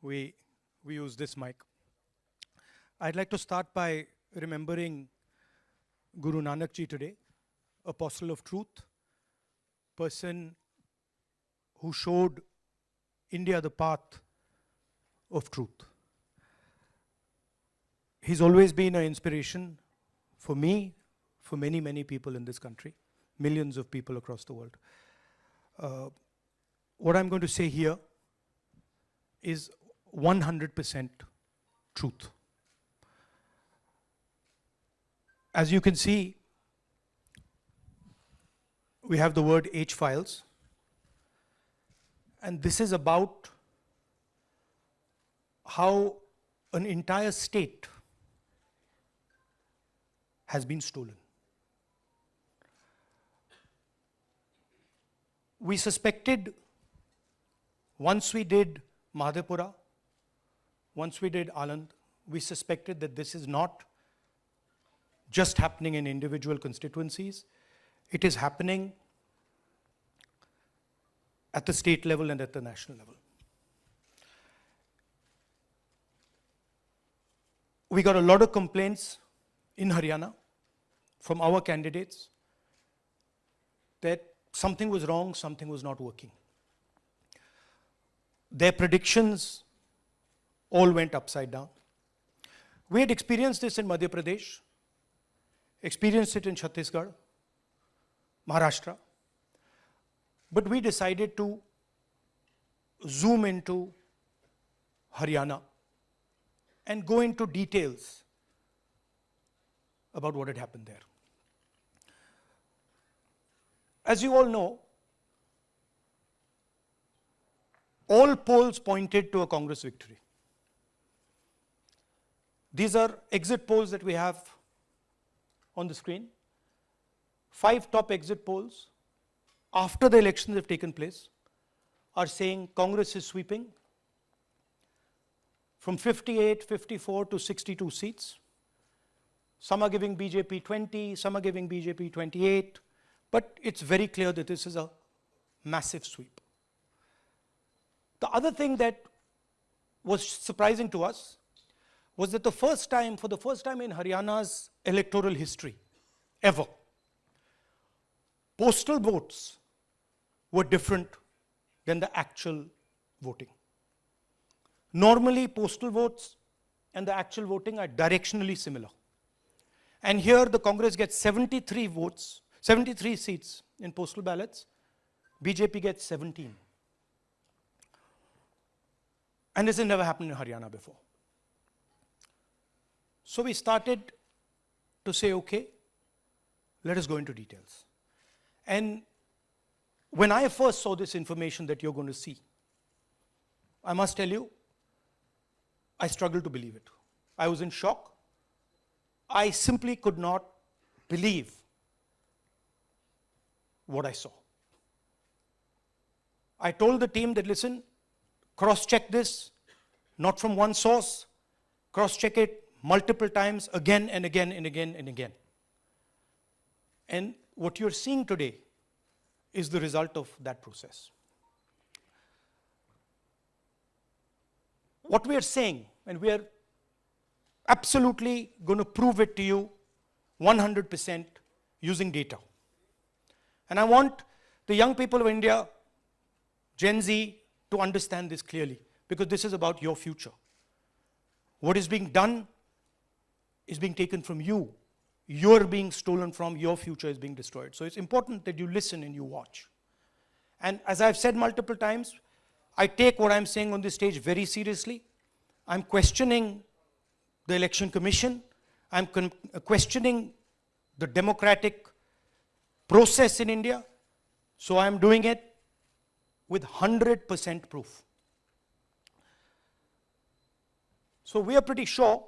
we use this mic. I'd like to start by remembering Guru Nanak Ji today, apostle of truth, person who showed India the path of truth. He's always been an inspiration for me, for many, many people in this country, millions of people across the world. What I'm going to say here is 100% truth. As you can see, we have the word H-Files, and this is about how an entire state has been stolen. We suspected, once we did Madhepura, once we did Aland, we suspected that this is not just happening in individual constituencies, it is happening at the state level and at the national level. We got a lot of complaints in Haryana from our candidates that something was wrong, something was not working. Their predictions all went upside down. We had experienced this in Madhya Pradesh, experienced it in Chhattisgarh, Maharashtra, but we decided to zoom into Haryana and go into details about what had happened there. As you all know, all polls pointed to a Congress victory. These are exit polls that we have on the screen. 5 top exit polls after the elections have taken place are saying Congress is sweeping from 58, 54 to 62 seats. Some are giving BJP 20, some are giving BJP 28, but it's very clear that this is a massive sweep. The other thing that was surprising to us was that for the first time in Haryana's electoral history, ever, postal votes were different than the actual voting. Normally, postal votes and the actual voting are directionally similar. And here the Congress gets 73 votes, 73 seats in postal ballots, BJP gets 17. And this has never happened in Haryana before. So we started to say, okay, let us go into details. And when I first saw this information that you're going to see, I must tell you, I struggled to believe it. I was in shock. I simply could not believe what I saw. I told the team that, listen, cross-check this, not from one source, cross-check it multiple times, again and again and again and again. And what you're seeing today is the result of that process. What we are saying, and we are absolutely going to prove it to you 100% using data. And I want the young people of India, Gen Z, to understand this clearly, because this is about your future. What is being done is being taken from you. You're being stolen from, your future is being destroyed. So it's important that you listen and you watch. And as I've said multiple times, I take what I'm saying on this stage very seriously. I'm questioning the Election Commission. I'm questioning the democratic process in India. So I'm doing it with 100% proof. So we are pretty sure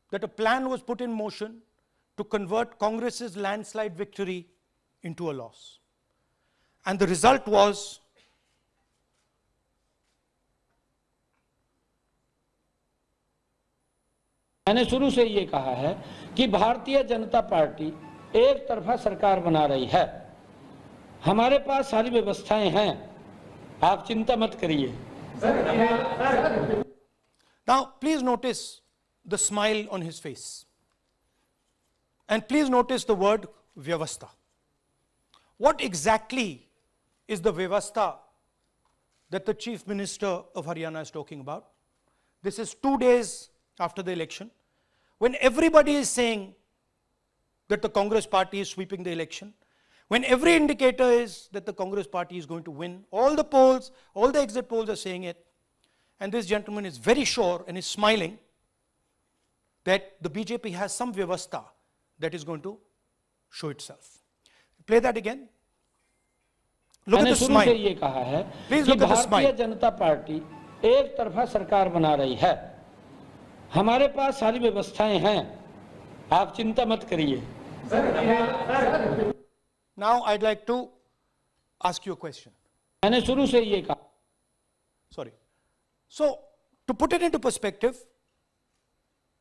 that a plan was put in motion to convert Congress's landslide victory into a loss. And the result was मैंने शुरू से ये कहा है कि Bharatiya Janata party एक तरफा सरकार बना रही है। हमारे पास सारी व्यवस्थाएं हैं, आप चिंता मत करिए। Now, please notice the smile on his face. And please notice the word Vyavastha. What exactly is the Vyavastha that the Chief Minister of Haryana is talking about? This is 2 days after the election, when everybody is saying that the Congress party is sweeping the election, when every indicator is that the Congress party is going to win, all the polls, all the exit polls are saying it, and this gentleman is very sure and is smiling that the BJP has some Vyavastha that is going to show itself. Play that again. Look at the smile. मैंने शुरू से ये कहा है Please कि look at the भारतीय smile. जनता party एक तरफा सरकार बना रही है। हमारे पास सारी व्यवस्थाएं हैं, आप चिंता मत करिए। Now I'd like to ask you a question. मैंने शुरू से ये कहा। Sorry. So, to put it into perspective,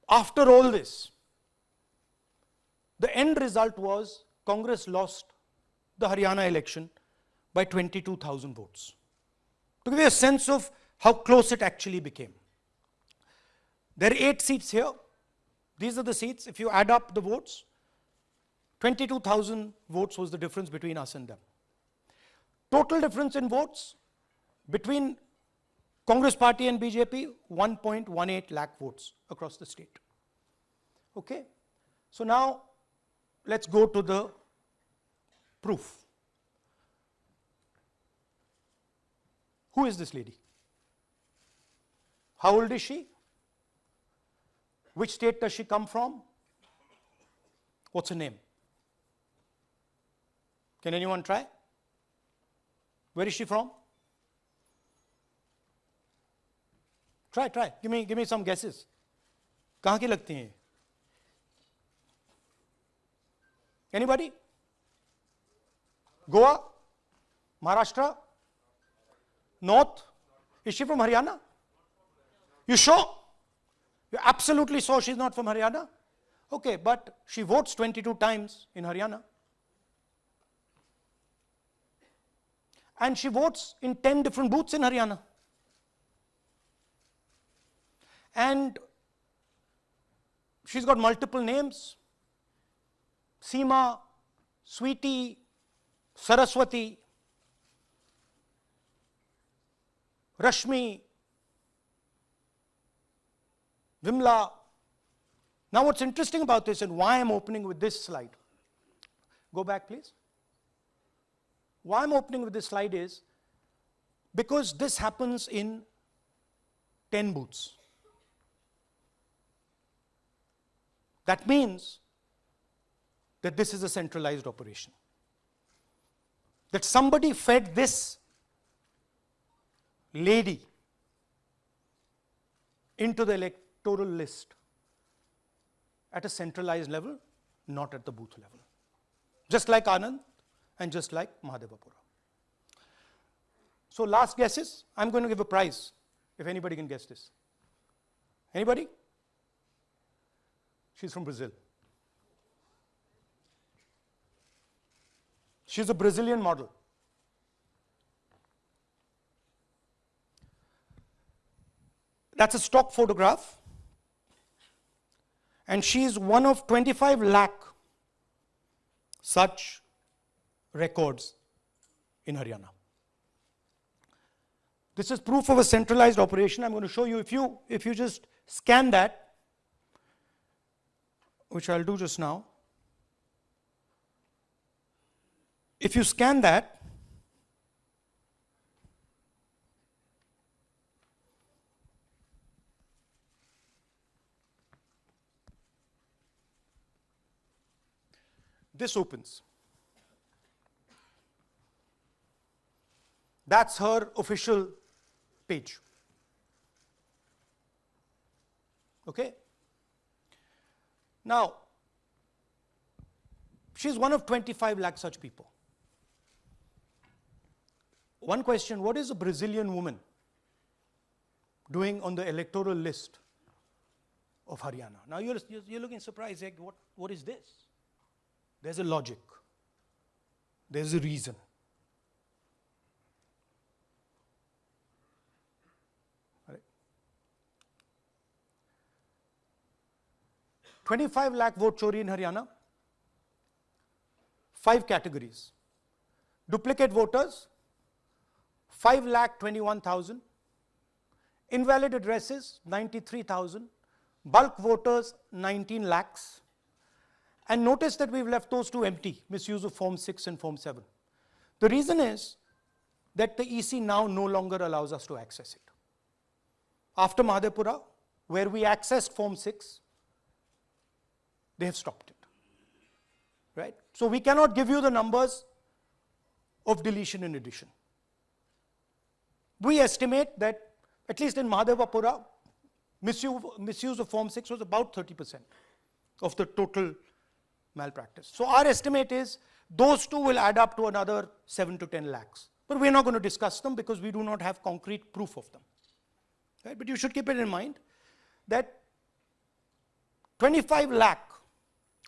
after all this, the end result was Congress lost the Haryana election by 22,000 votes. To give you a sense of how close it actually became. There are 8 seats here. These are the seats. If you add up the votes, 22,000 votes was the difference between us and them. Total difference in votes between Congress party and BJP, 1.18 lakh votes across the state. Okay? So now, let's go to the proof. Who is this lady? How old is she? Which state does she come from? What's her name? Can anyone try? Where is she from? Try. Give me some guesses. कहाँ की लगती हैं? Anybody? Goa? Maharashtra? North? Is she from Haryana? You sure? You're absolutely sure she's not from Haryana? Okay, but she votes 22 times in Haryana. And she votes in 10 different booths in Haryana. And she's got multiple names. Seema, Sweetie, Saraswati, Rashmi, Vimla. Now what's interesting about this and why I'm opening with this slide. Go back please. Why I'm opening with this slide is because this happens in 10 booths. That means that this is a centralized operation. That somebody fed this lady into the electoral list at a centralized level, not at the booth level. Just like Anand and just like Mahadevapura. So last guesses, I'm going to give a prize if anybody can guess this. Anybody? She's from Brazil. She's a Brazilian model. That's a stock photograph. And she's one of 25 lakh such records in Haryana. This is proof of a centralized operation. I'm going to show you, if you just scan that, which I'll do just now. If you scan that, this opens. That's her official page. Okay? Now, she's one of 25 lakh such people. One question, what is a Brazilian woman doing on the electoral list of Haryana? Now you're looking surprised, like, what is this? There's a logic. There's a reason. All right. 25 lakh vote chori in Haryana. 5 categories. Duplicate voters, 5,21,000. Invalid addresses, 93,000. Bulk voters, 19 lakhs. And notice that we've left those two empty, misuse of Form 6 and Form 7. The reason is that the EC now no longer allows us to access it. After Madhepura, where we accessed Form 6, they have stopped it. Right? So we cannot give you the numbers of deletion and addition. We estimate that, at least in Madhepura, misuse of Form 6 was about 30% of the total malpractice. So our estimate is those two will add up to another 7 to 10 lakhs. But we're not going to discuss them because we do not have concrete proof of them. Right? But you should keep it in mind that 25 lakh,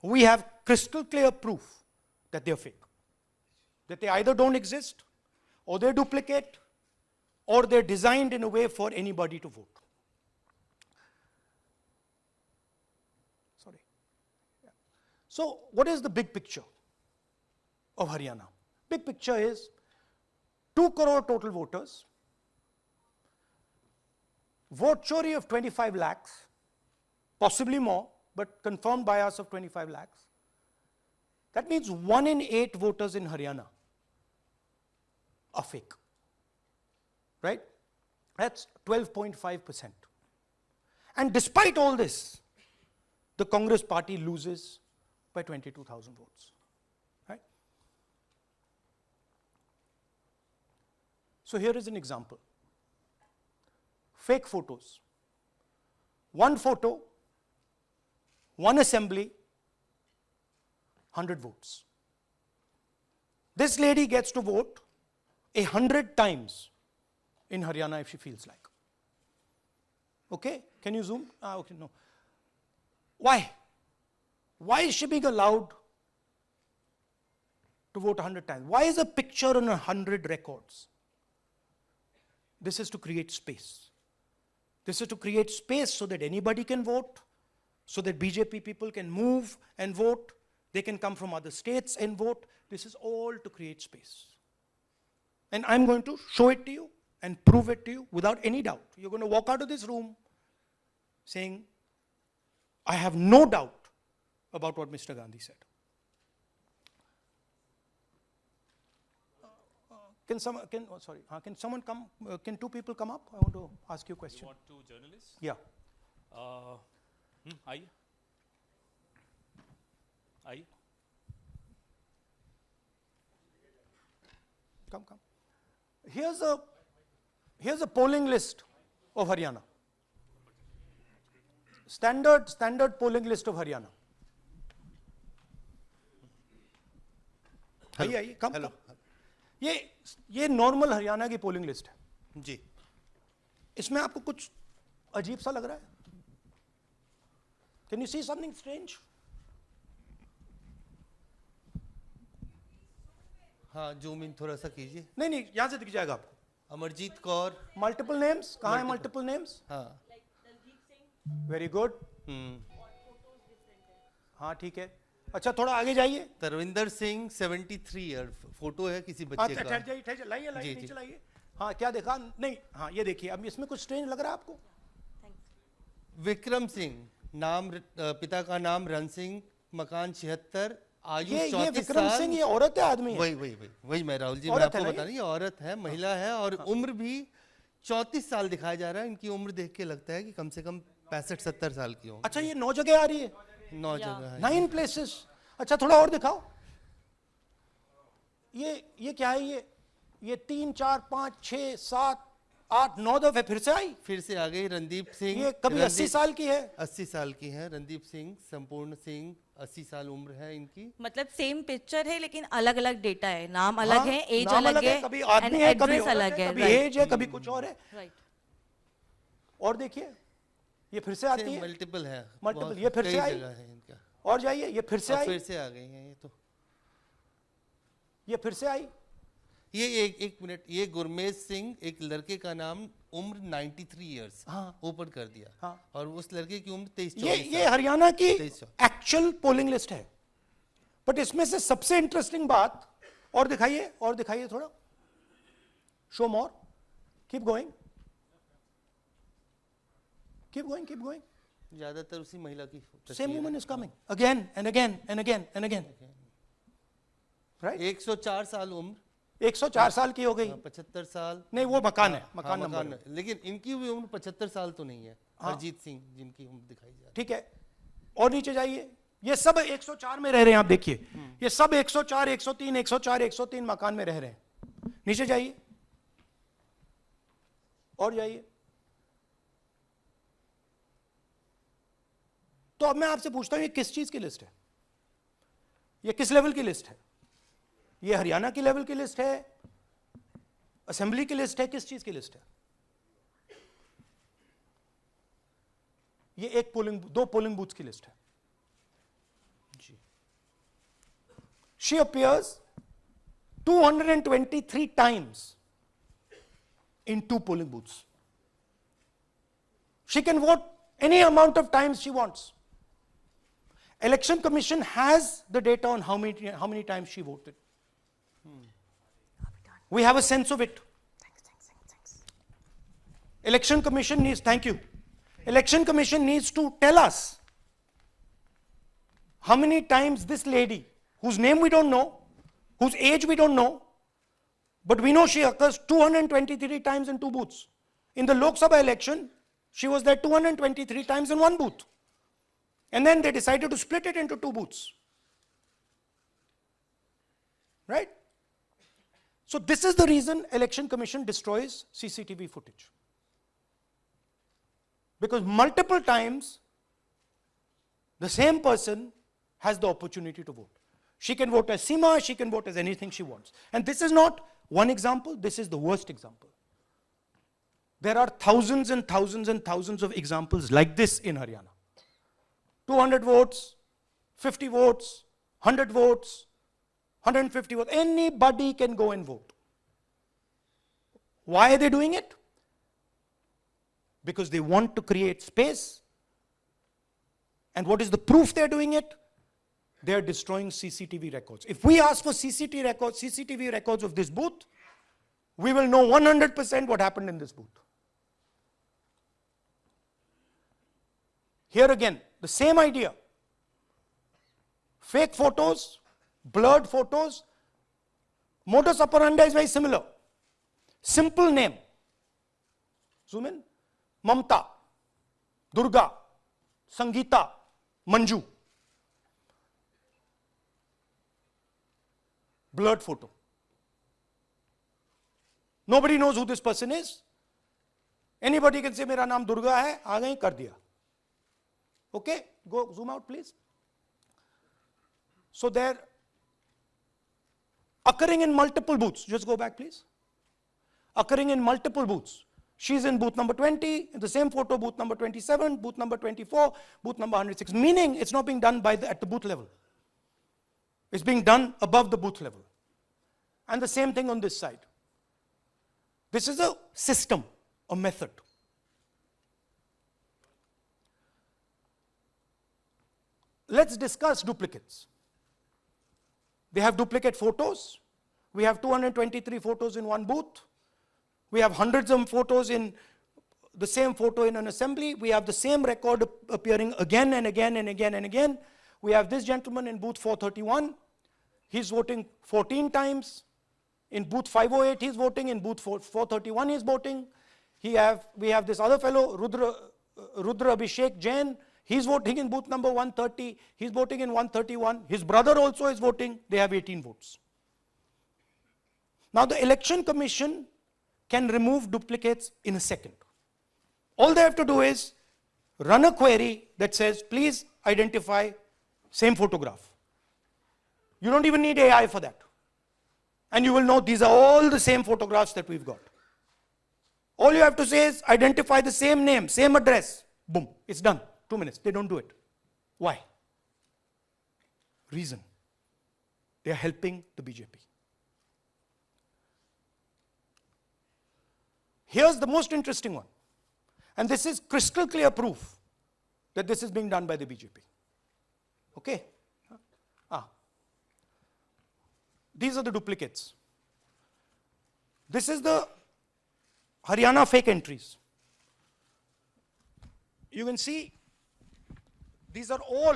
we have crystal clear proof that they're fake. That they either don't exist, or they're duplicate, or they're designed in a way for anybody to vote. Sorry. Yeah. So what is the big picture of Haryana? Big picture is 2 crore total voters, vote chori of 25 lakhs, possibly more, but confirmed by us of 25 lakhs. That means 1 in 8 voters in Haryana are fake. Right? That's 12.5%. And despite all this, the Congress party loses by 22,000 votes. Right? So here is an example. Fake photos. 1 photo, 1 assembly, 100 votes. This lady gets to vote 100 times in Haryana if she feels like. Okay? Can you zoom? Okay, no. Why? Why is she being allowed to vote 100 times? Why is a picture on 100 records? This is to create space. This is to create space so that anybody can vote, so that BJP people can move and vote. They can come from other states and vote. This is all to create space. And I'm going to show it to you and prove it to you without any doubt. You're going to walk out of this room saying, I have no doubt about what Mr. Gandhi said. Can someone come? Can 2 people come up? I want to ask you a question. You want 2 journalists? Yeah. Aye. Aye. Come. Here's a polling list of Haryana. Standard polling list of Haryana. आइए कम. ये normal Haryana की polling list है जी. इसमें आपको कुछ अजीब सा लग रहा है? Can you see something strange? हाँ, जूम इन थोड़ा सा कीजिए. नहीं, यहां से दिख जाएगा आपको. अमरजीत कौर. Multiple names. कहाँ है मल्टीपल नेम्स? हाँ. Very good. हाँ, ठीक है. अच्छा, थोड़ा आगे जाइए. तरविंदर सिंह 73 ईयर. फोटो है किसी बच्चे का. ठहर जाइए, लाइए नीचे लाइए. हाँ, क्या देखा? नहीं, हाँ, ये देखिए. अब इसमें कुछ स्ट्रेंज लग रहा है आपको? विक्रम सिंह, नाम पिता का नाम रण सिंह, मकान 76, आयु 34 साल. विक्रम सिंह ये औरत है आदमी है? वही मैं राहुल जी, मैं आपको बता रही हूँ, औरत है, महिला है, और उम्र भी 34 साल दिखाया जा रहा है. इनकी उम्र देख के लगता है कि कम से कम 65-70 साल की होंगी. अच्छा, ये 9 जगह आ रही है? 9 जगह है. 9 प्लेसेस. अच्छा, थोड़ा और दिखाओ. ये क्या है? ये 3, 4, 5, 6, 7, 8, 9 दफे फिर से आई. फिर से आ गई. रणदीप सिंह, ये कभी 80 साल की है? 80 साल की है. रणदीप सिंह, संपूर्ण सिंह, 80 साल उम्र है इनकी. मतलब सेम पिक्चर है लेकिन अलग अलग डेटा है. नाम अलग है, एज अलग है, कभी आदमी है, कभी अलग है, कभी एज है, कभी कुछ और है. राइट. और देखिए, ये फिर से आती है. मल्टीपल है. मल्टीपल. ये फिर से आई. और जाइए, ये फिर से आई. फिर से आ गई है. ये फिर से आई. ये एक मिनट, ये गुरमेज सिंह एक लड़के का नाम उम्र 93 इयर्स ऊपर कर दिया। हाँ। और उस लड़के की उम्र 23 ये हरियाणा की 23 एक्चुअल पोलिंग लिस्ट है। बट इसमें से सबसे इंटरेस्टिंग बात, और दिखाइए थोड़ा, शो मोर, कीप गोइंग, ज्यादातर उसी महिला की same woman is coming again and again and again and again, right? 104 साल उम्र, 104 साल की हो गई। 75 साल नहीं, वो मकान है, मकान मकान नंबर। है। लेकिन इनकी भी उम्र 75 साल तो नहीं है। हरजीत सिंह जिनकी उम्र दिखाई जा रही है। ठीक है, और नीचे जाइए, ये सब 104 में रह रहे हैं। आप देखिए, ये सब 104, 103, 104, 103 मकान में रह रहे हैं। नीचे जाइए, और जाइए। तो अब मैं आपसे पूछता हूं, ये किस चीज की लिस्ट है? ये किस लेवल की लिस्ट है? ये हरियाणा की लेवल की लिस्ट है, असेंबली की लिस्ट है, किस चीज की लिस्ट है? ये दो पोलिंग बूथ की लिस्ट है जी। She appears 223 times in 2 polling booths. She can vote any amount of times she wants. Election Commission has the data on how many times she voted. We have a sense of it. Election Commission needs, thank you. Election Commission needs to tell us how many times this lady, whose name we don't know, whose age we don't know, but we know she occurs 223 times in 2 booths. In the Lok Sabha election, she was there 223 times in 1 booth. And then they decided to split it into 2 booths. Right? So this is the reason Election Commission destroys CCTV footage. Because multiple times, the same person has the opportunity to vote. She can vote as Seema, she can vote as anything she wants. And this is not one example, this is the worst example. There are thousands and thousands and thousands of examples like this in Haryana. 200 votes, 50 votes, 100 votes, 150 votes, anybody can go and vote. Why are they doing it? Because they want to create space. And what is the proof they're doing it? They're destroying CCTV records. If we ask for CCTV records of this booth, we will know 100% what happened in this booth. Here again, the same idea. Fake photos, blurred photos. Modus operandi is very similar. Simple name. Zoom in. Mamta, Durga, Sangeeta, Manju. Blurred photo. Nobody knows who this person is. Anybody can say, मेरा नाम दुर्गा है, आ गई, कर दिया. Okay, go zoom out please. So they're occurring in multiple booths. Just go back please. Occurring in multiple booths. She's in booth number 20, in the same photo, booth number 27, booth number 24, booth number 106. Meaning it's not being done at the booth level. It's being done above the booth level. And the same thing on this side. This is a system, a method. Let's discuss duplicates. They have duplicate photos. We have 223 photos in 1 booth. We have hundreds of photos in the same photo in an assembly. We have the same record appearing again and again and again and again. We have this gentleman in booth 431. He's voting 14 times. In booth 508, he's voting. In booth 431, he's voting. We have this other fellow, Rudra Abhishek Jain. He's voting in booth number 130. He's voting in 131. His brother also is voting. They have 18 votes. Now the Election Commission can remove duplicates in a second. All they have to do is run a query that says, please identify same photograph. You don't even need AI for that. And you will know these are all the same photographs that we've got. All you have to say is identify the same name, same address. Boom, it's done. 2 minutes. They don't do it. Why? Reason. They are helping the BJP. Here's the most interesting one. And this is crystal clear proof that this is being done by the BJP. Okay? These are the duplicates. This is the Haryana fake entries. You can see these are all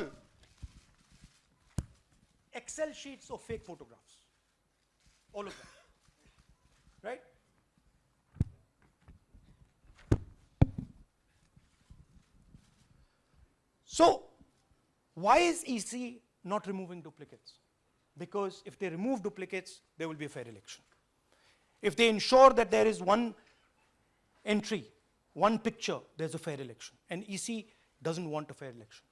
Excel sheets of fake photographs. All of them. Right? So, why is EC not removing duplicates? Because if they remove duplicates, there will be a fair election. If they ensure that there is one entry, one picture, there's a fair election. And EC doesn't want a fair election.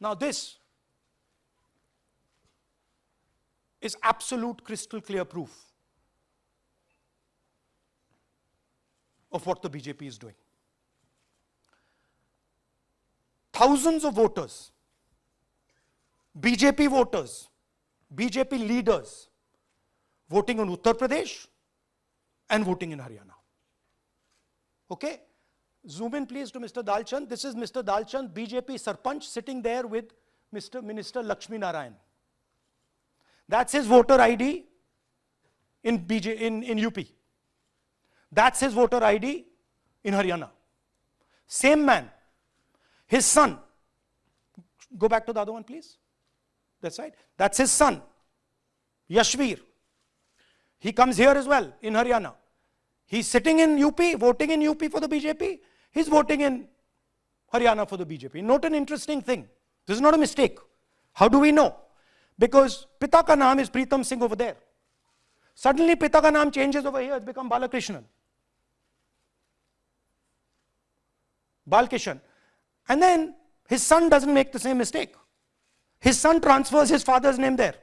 Now this is absolute crystal clear proof of what the BJP is doing. Thousands of voters, BJP voters, BJP leaders voting on Uttar Pradesh and voting in Haryana. Okay? Zoom in please to Mr. Dalchand. This is Mr. Dalchand, BJP Sarpanch, sitting there with Mr. Minister Lakshmi Narayan. That's his voter ID in UP. That's his voter ID in Haryana. Same man. His son. Go back to the other one, please. That's right. That's his son, Yashveer. He comes here as well in Haryana. He's sitting in UP, voting in UP for the BJP. He's voting in Haryana for the BJP. Note an interesting thing. This is not a mistake. How do we know? Because Pita ka naam is Pritam Singh over there. Suddenly Pita ka naam changes over here. It's become Balakrishnan. Balkishan. And then his son doesn't make the same mistake. His son transfers his father's name there.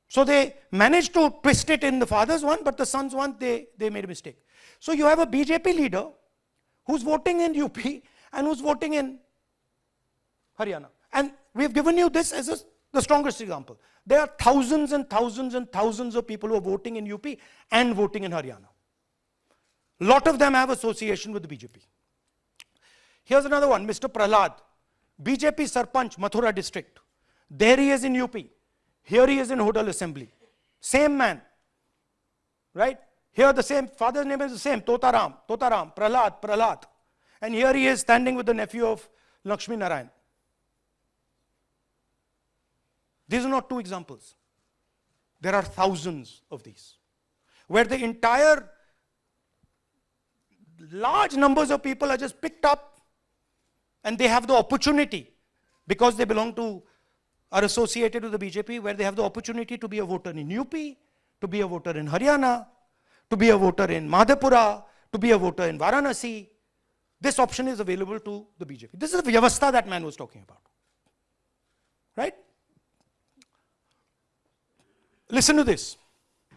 So they managed to twist it in the father's one, but the son's one, they made a mistake. So you have a BJP leader who's voting in UP and who's voting in Haryana. And we've given you this as the strongest example. There are thousands and thousands and thousands of people who are voting in UP and voting in Haryana. A lot of them have association with the BJP. Here's another one, Mr. Prahlad, BJP Sarpanch, Mathura district. There he is in UP. Here he is in Hodal Assembly. Same man. Right? Here the same, father's name is the same, Totaram, Prahlad. And here he is standing with the nephew of Lakshmi Narayan. These are not two examples. There are thousands of these. Where the entire large numbers of people are just picked up and they have the opportunity, because they belong to, are associated with the BJP, where they have the opportunity to be a voter in UP, to be a voter in Haryana, to be a voter in Madhepura, to be a voter in Varanasi. This option is available to the BJP. This is the Vyavastha that man was talking about. Right? Listen to this.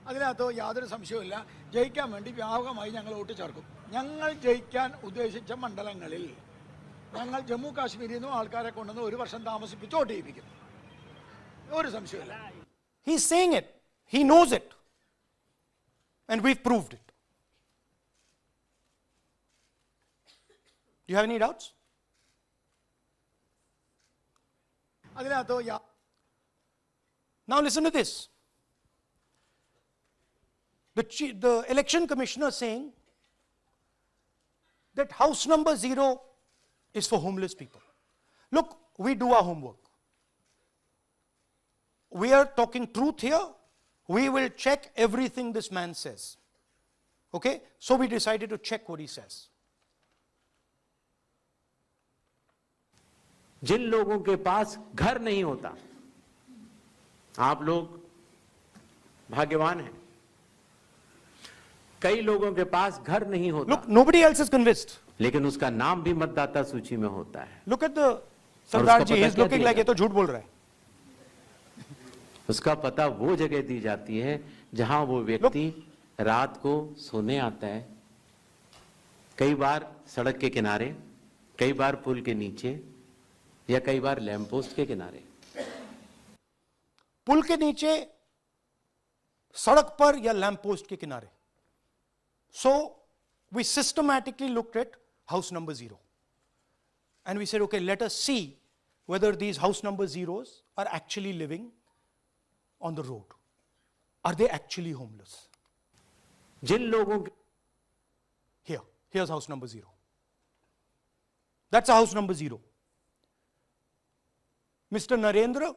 അതിനകത്ത് യാതൊരു സംശയവുമില്ല. ജയിക്കാൻ വേണ്ടി വ്യാപകമായി ഞങ്ങൾ vote ചേർക്കും. ഞങ്ങൾ ജയിക്കാൻ ഉദ്ദേശിച്ച മണ്ഡലങ്ങളിൽ ഞങ്ങൾ ജമ്മു കാശ്മീരിൽ നിന്നും ആൾക്കാരെ കൊണ്ടുവന്ന് ഒരു വർഷം താമസിപ്പിച്ച് വോട്ട് ചെയ്യിപ്പിക്കും. ഒരു സംശയവുമില്ല. He's saying it. He knows it. And we've proved it. Do you have any doubts? അതിനകത്ത് Now listen to this. The election commissioner saying that house number 0 is for homeless people. Look, we do our homework. We are talking truth here. We will check everything this man says. Okay? So we decided to check what he says. जिन लोगों के पास घर नहीं होता, आप लोग भाग्यवान हैं. कई लोगों के पास घर नहीं होता. Look, nobody else is convinced. लेकिन उसका नाम भी मतदाता सूची में होता है. Look at the Sardar ji, he is looking like ये तो झूठ बोल रहा है. उसका पता वो जगह दी जाती है जहां वो व्यक्ति रात को सोने आता है. कई बार सड़क के किनारे, कई बार पुल के नीचे, या कई बार लैंप पोस्ट के किनारे. पुल के नीचे सड़क पर या लैंप पोस्ट के किनारे. So we systematically looked at house number 0. And we said, okay, let us see whether these house number zeros are actually living on the road. Are they actually homeless? जिन लोगों के Here's house number 0. That's a house number 0. Mr. Narendra,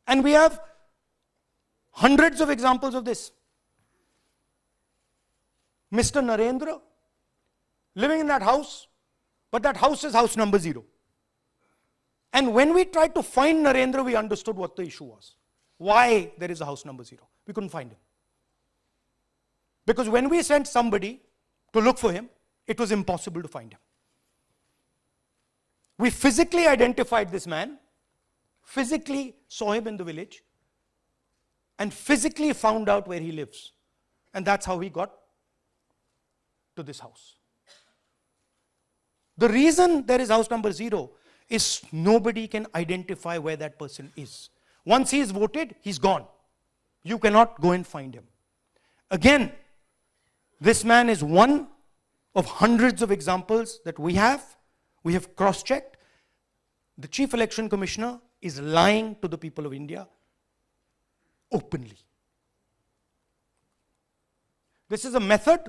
and we have hundreds of examples of this. Mr. Narendra living in that house, but that house is house number 0. And when we tried to find Narendra, we understood what the issue was. Why there is a house number 0. We couldn't find him. Because when we sent somebody to look for him, it was impossible to find him. We physically identified this man, physically saw him in the village, and physically found out where he lives. And that's how we got to this house. The reason there is house number 0 is nobody can identify where that person is. Once he is voted, he's gone. You cannot go and find him. Again, this man is one of hundreds of examples that we have. We have cross-checked. The Chief Election Commissioner is lying to the people of India openly. This is a method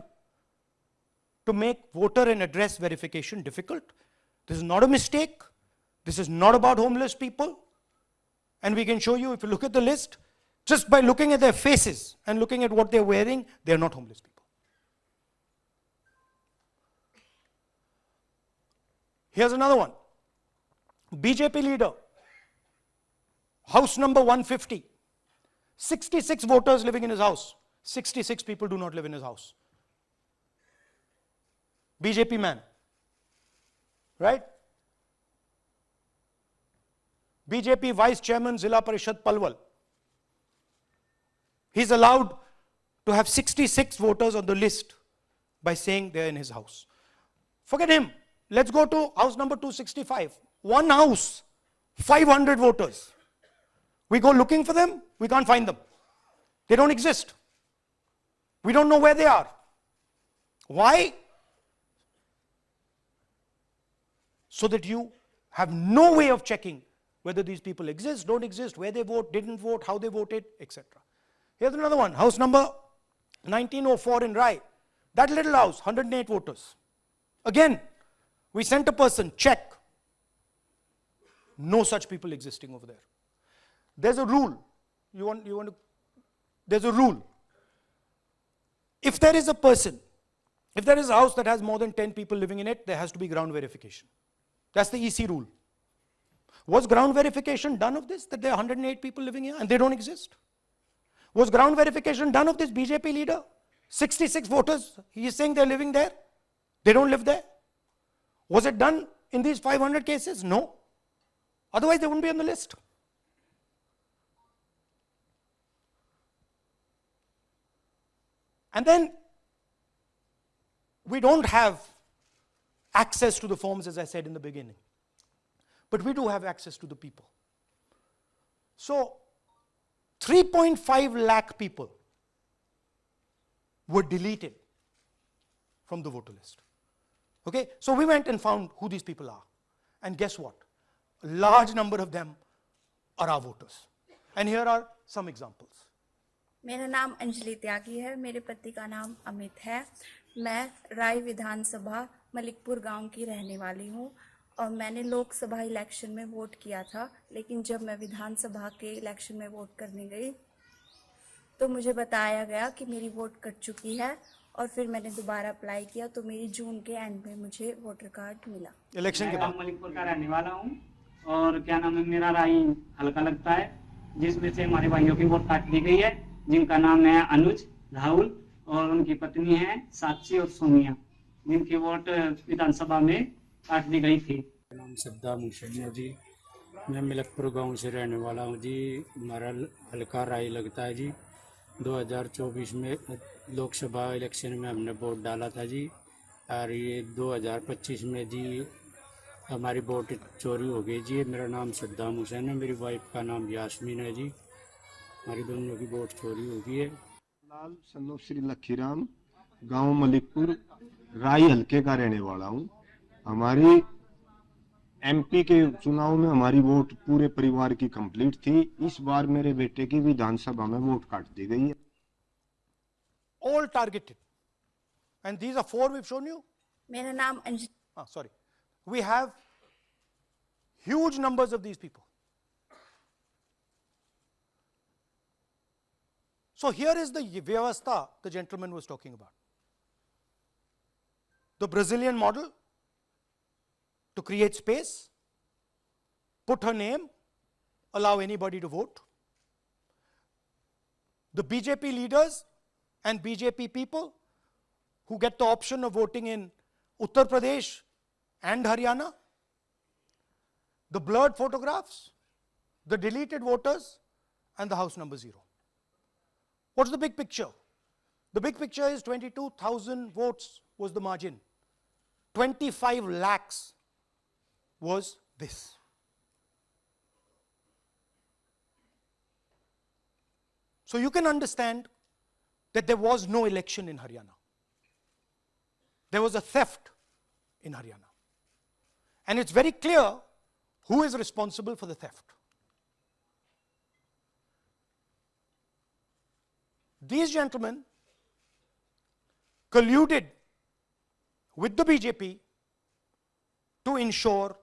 to make voter and address verification difficult. This is not a mistake. This is not about homeless people. And we can show you, if you look at the list, just by looking at their faces and looking at what they're wearing, they're not homeless people. Here's another one. BJP leader, house number 150. 66 voters living in his house. 66 people do not live in his house. BJP man. Right? BJP Vice Chairman Zilla Parishad Palwal. He's allowed to have 66 voters on the list by saying they're in his house. Forget him. Let's go to house number 265. One house, 500 voters. We go looking for them, we can't find them. They don't exist. We don't know where they are. Why? So that you have no way of checking whether these people exist, don't exist, where they vote, didn't vote, how they voted, etc. Here's another one, house number 1904 in Rai. That little house, 108 voters. Again, we sent a person, check. No such people existing over there. There's a rule. There's a rule. If there is a person, if there is a house that has more than 10 people living in it, there has to be ground verification. That's the EC rule. Was ground verification done of this, that there are 108 people living here and they don't exist? Was ground verification done of this BJP leader? 66 voters, he is saying they're living there. They don't live there. Was it done in these 500 cases? No. Otherwise, they wouldn't be on the list. And then, we don't have access to the forms, as I said in the beginning. But we do have access to the people. So, 3.5 lakh people were deleted from the voter list. Okay, so we went and found who these people are. And guess what? A large number of them are our voters. And here are some examples. मेरा नाम अंजलि त्यागी है, मेरे पति का नाम अमित है। मैं राय विधानसभा मलिकपुर गांव की रहने वाली हूं और मैंने लोकसभा इलेक्शन में वोट किया था, लेकिन जब मैं विधानसभा के इलेक्शन में वोट करने गई तो मुझे बताया गया कि मेरी वोट कट चुकी है और फिर मैंने दोबारा अप्लाई किया तो मेरी जून के एंड में मुझे वोटर कार्ड मिला। इलेक्शन के बाद मलिकपुर का रहने वाला हूं और क्या नाम है, मेरा राय हल्का लगता है, जिसमें से हमारे भाइयों की वोट काट दी गई है, जिनका नाम है अनुज, राहुल और उनकी पत्नी है साक्षी और सोनिया, जिनकी वोट विधानसभा में काट दी गई थी। नाम सद्दाम हुसैन जी, मैं मलिकपुर गांव से रहने वाला हूं जी। हमारा हल्का राय लगता है जी। 2024 में लोकसभा इलेक्शन में हमने वोट डाला था जी, और ये 2025 में जी हमारी वोट चोरी हो गई जी। मेरा नाम सद्दाम हुसैन है, मेरी वाइफ का नाम यास्मीन है जी। हमारी दोनों की वोट चोरी हो गई है। लाल सन ऑफ श्री लखीराम, गांव मलिकपुर, राई हल्के का रहने वाला हूं। हमारी एमपी के चुनाव में हमारी वोट पूरे परिवार की कंप्लीट थी। इस बार मेरे बेटे की विधानसभा में वोट काट दी गई है। All targeted. And these are 4 we've shown you. मेरा नाम Anjali. Sorry. We have huge numbers of these people. So here is the vyavastha the gentleman was talking about. The Brazilian model to create space, put her name, allow anybody to vote. The BJP leaders and BJP people who get the option of voting in Uttar Pradesh and Haryana, the blurred photographs, the deleted voters, and the house number 0. What's the big picture? The big picture is 22,000 votes was the margin. 25 lakhs was this. So you can understand that there was no election in Haryana. There was a theft in Haryana. And it's very clear who is responsible for the theft. These gentlemen colluded with the BJP to ensure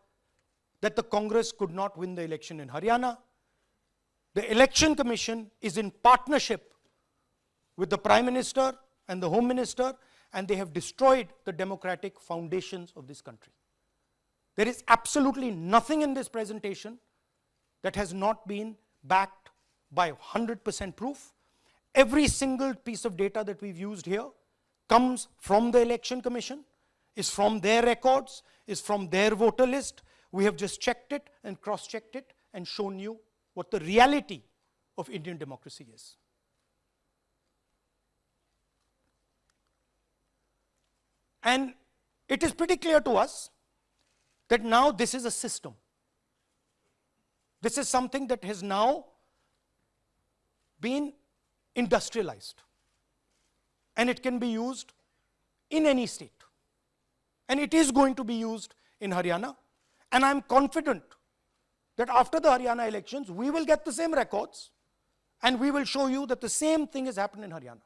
that the Congress could not win the election in Haryana. The Election Commission is in partnership with the Prime Minister and the Home Minister, and they have destroyed the democratic foundations of this country. There is absolutely nothing in this presentation that has not been backed by 100% proof. Every single piece of data that we've used here comes from the Election Commission, is from their records, is from their voter list. We have just checked it and cross-checked it and shown you what the reality of Indian democracy is. And it is pretty clear to us that now this is a system. This is something that has now been industrialized. And it can be used in any state. And it is going to be used in Haryana. And I'm confident that after the Haryana elections, we will get the same records and we will show you that the same thing has happened in Haryana.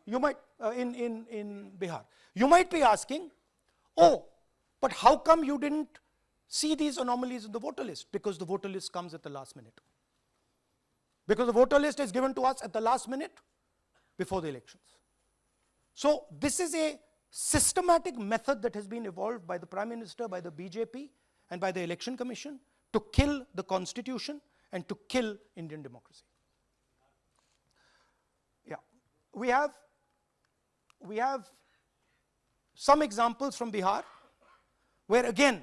You might, in Bihar. You might be asking, oh, but how come you didn't see these anomalies in the voter list? Because the voter list comes at the last minute. Because the voter list is given to us at the last minute before the elections. So this is a systematic method that has been evolved by the Prime Minister, by the BJP, and by the Election Commission to kill the Constitution and to kill Indian democracy. Yeah, we have some examples from Bihar, where again,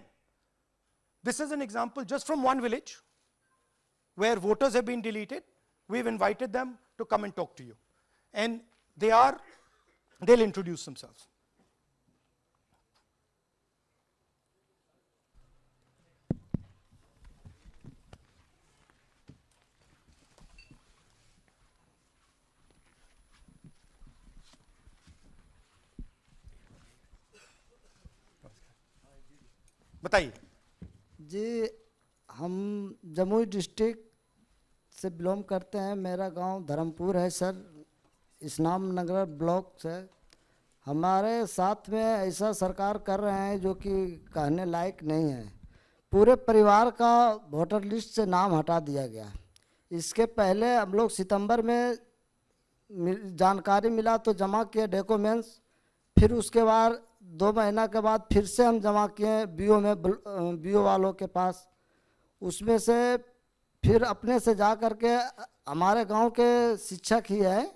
this is an example just from one village, where voters have been deleted. We've invited them to come and talk to you. And they'll introduce themselves. बताइए जी। हम Jamui district से belong करते हैं। मेरा गांव धर्मपुर है sir, इस्लाम नगर block से। हमारे साथ में ऐसा सरकार कर रहे हैं जो कि कहने लायक नहीं है। पूरे परिवार का वोटर लिस्ट से नाम हटा दिया गया। इसके पहले हम लोग सितंबर में जानकारी मिला तो जमा किए डॉक्यूमेंट्स, फिर उसके बाद 2 महीना के बाद फिर से हम जमा किए बीओ में, बीओ वालों के पास। उसमें से फिर अपने से जा कर के हमारे गांव के शिक्षक ही है,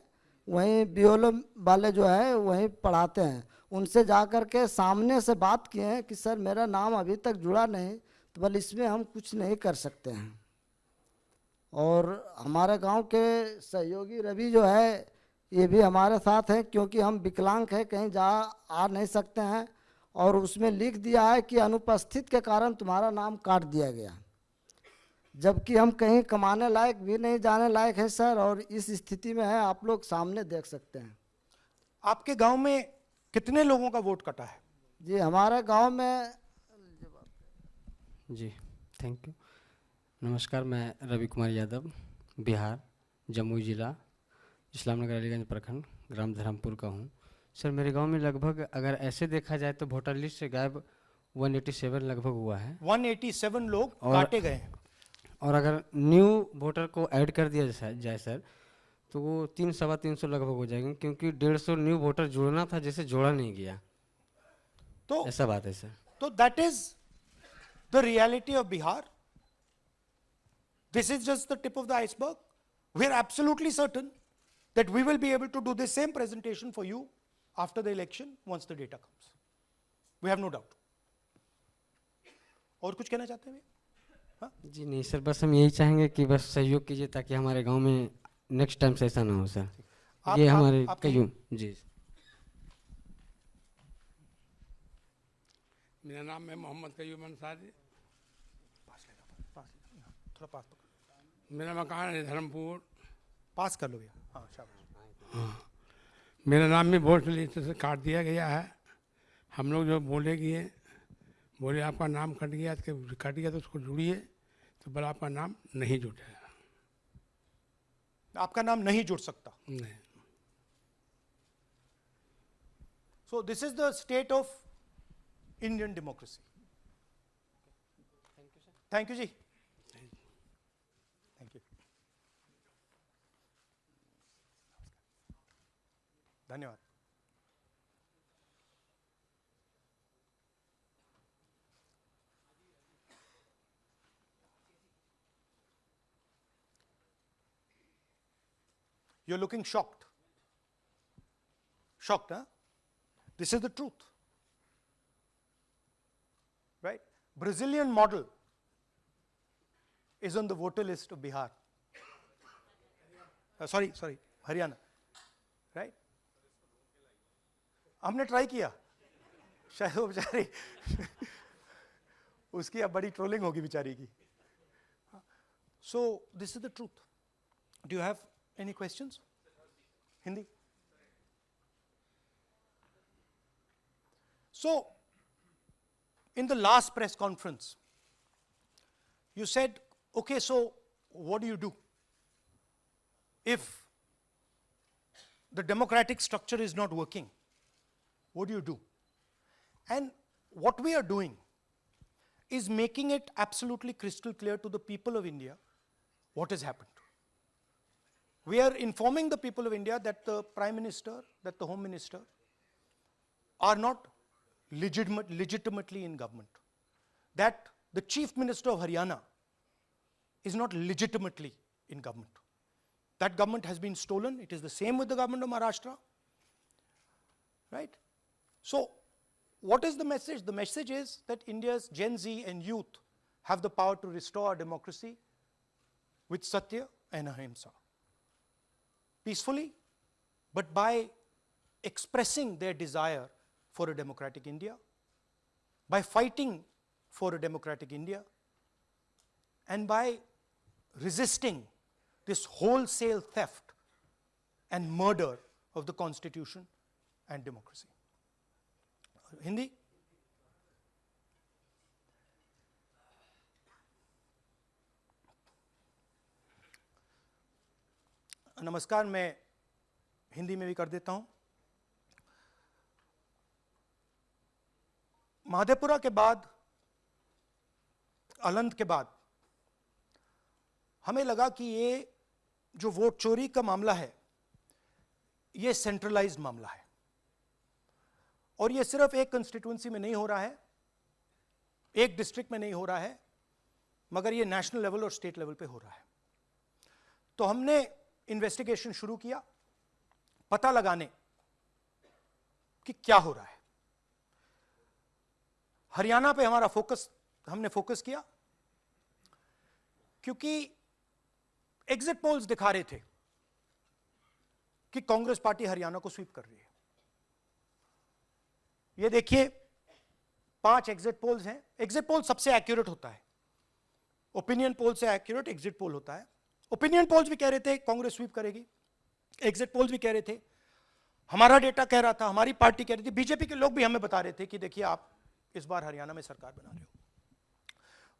वहीं बीओ वाले जो है वहीं पढ़ाते हैं, उनसे जा कर के सामने से बात किए हैं कि सर मेरा नाम अभी तक जुड़ा नहीं, तो बोले इसमें हम कुछ नहीं कर सकते हैं। और हमारे गांव के सहयोगी रवि जो है ये भी हमारे साथ हैं, क्योंकि हम विकलांग हैं, कहीं आ नहीं सकते हैं। और उसमें लिख दिया है कि अनुपस्थित के कारण तुम्हारा नाम काट दिया गया। जबकि हम कहीं कमाने लायक भी नहीं जाने लायक है सर, और इस स्थिति में है, आप लोग सामने देख सकते हैं। आपके गांव में कितने लोगों का वोट कटा है? जी हमारे गांव में जी थैंक यू। नमस्कार, मैं रवि कुमार यादव, बिहार, जमुई जिला, इस्लामनगर अलीगंज प्रखंड, ग्राम धर्मपुर का हूँ। सर मेरे गांव में लगभग अगर ऐसे देखा जाए तो वोटर लिस्ट से गायब 187 लगभग हुआ है। 187 लोग काटे गए हैं। और अगर न्यू वोटर को ऐड कर दिया जाए सर, तो वो 300-325 लगभग हो जाएंगे, क्योंकि 150 न्यू वोटर जोड़ना था जिसे जोड़ा नहीं गया। तो ऐसा बात है सर। तो that is the reality of Bihar. This is just the tip of the iceberg. We are absolutely certain that we will be able to do the same presentation for you after the election once the data comes. We have no doubt. और कुछ कहना चाहते हैं? हाँ? जी नहीं sir, बस हम यही चाहेंगे कि बस सहयोग कीजिए ताकि हमारे गांव में नेक्स्ट टाइम से ऐसा ना हो सर। ये हमारे कई जी। मेरा नाम है मोहम्मद कयूम अंसारी। थोड़ा पास पकड़। मेरा मकान है धर्मपुर। पास कर लो भैया। हाँ शाबाश। हाँ, मेरा नाम भी वोट लिस्ट से काट दिया गया है। हम लोग जो बोले आपका नाम कट गया तो उसको जुड़िए, तो बोला आपका नाम नहीं जुटेगा। आपका नाम नहीं जुड़ सकता? नहीं। So this is the state of Indian democracy. Thank you, sir. Thank you, ji. Thank you. धन्यवाद। You're looking shocked. Shocked, huh? This is the truth. Right? Brazilian model is on the voter list of Bihar. Sorry, Haryana. Right? हमने try किया, शायद वो बेचारी उसकी अब बड़ी trolling होगी बेचारी की। So this is the truth. Do you have any questions? Hindi? So in the last press conference, you said, okay, so what do? If the democratic structure is not working, what do? And what we are doing is making it absolutely crystal clear to the people of India what has happened. We are informing the people of India that the Prime Minister, that the Home Minister are not legitimately in government. That the Chief Minister of Haryana is not legitimately in government. That government has been stolen. It is the same with the government of Maharashtra. Right? So, what is the message? The message is that India's Gen Z and youth have the power to restore our democracy with Satya and Ahimsa. Peacefully, but by expressing their desire for a democratic India, by fighting for a democratic India, and by resisting this wholesale theft and murder of the Constitution and democracy. Hindi? नमस्कार, मैं हिंदी में भी कर देता हूं। महादेवपुरा के बाद, अलंध के बाद हमें लगा कि ये जो वोट चोरी का मामला है, ये सेंट्रलाइज्ड मामला है और ये सिर्फ एक कंस्टिट्यूएंसी में नहीं हो रहा है, एक डिस्ट्रिक्ट में नहीं हो रहा है, मगर ये नेशनल लेवल और स्टेट लेवल पे हो रहा है। तो हमने इन्वेस्टिगेशन शुरू किया, पता लगाने कि क्या हो रहा है। हरियाणा पे हमने फोकस किया क्योंकि एग्जिट पोल्स दिखा रहे थे कि कांग्रेस पार्टी हरियाणा को स्वीप कर रही है। ये देखिए 5 एग्जिट पोल्स हैं। एग्जिट पोल सबसे एक्यूरेट होता है ओपिनियन पोल से एक्यूरेट एग्जिट पोल होता है। ओपिनियन पोल्स भी कह रहे थे कांग्रेस स्वीप करेगी, एग्जिट पोल्स भी कह रहे थे, हमारा डेटा कह रहा था, हमारी पार्टी कह रही थी, बीजेपी के लोग भी हमें बता रहे थे कि देखिए आप इस बार हरियाणा में सरकार बना रहे हो।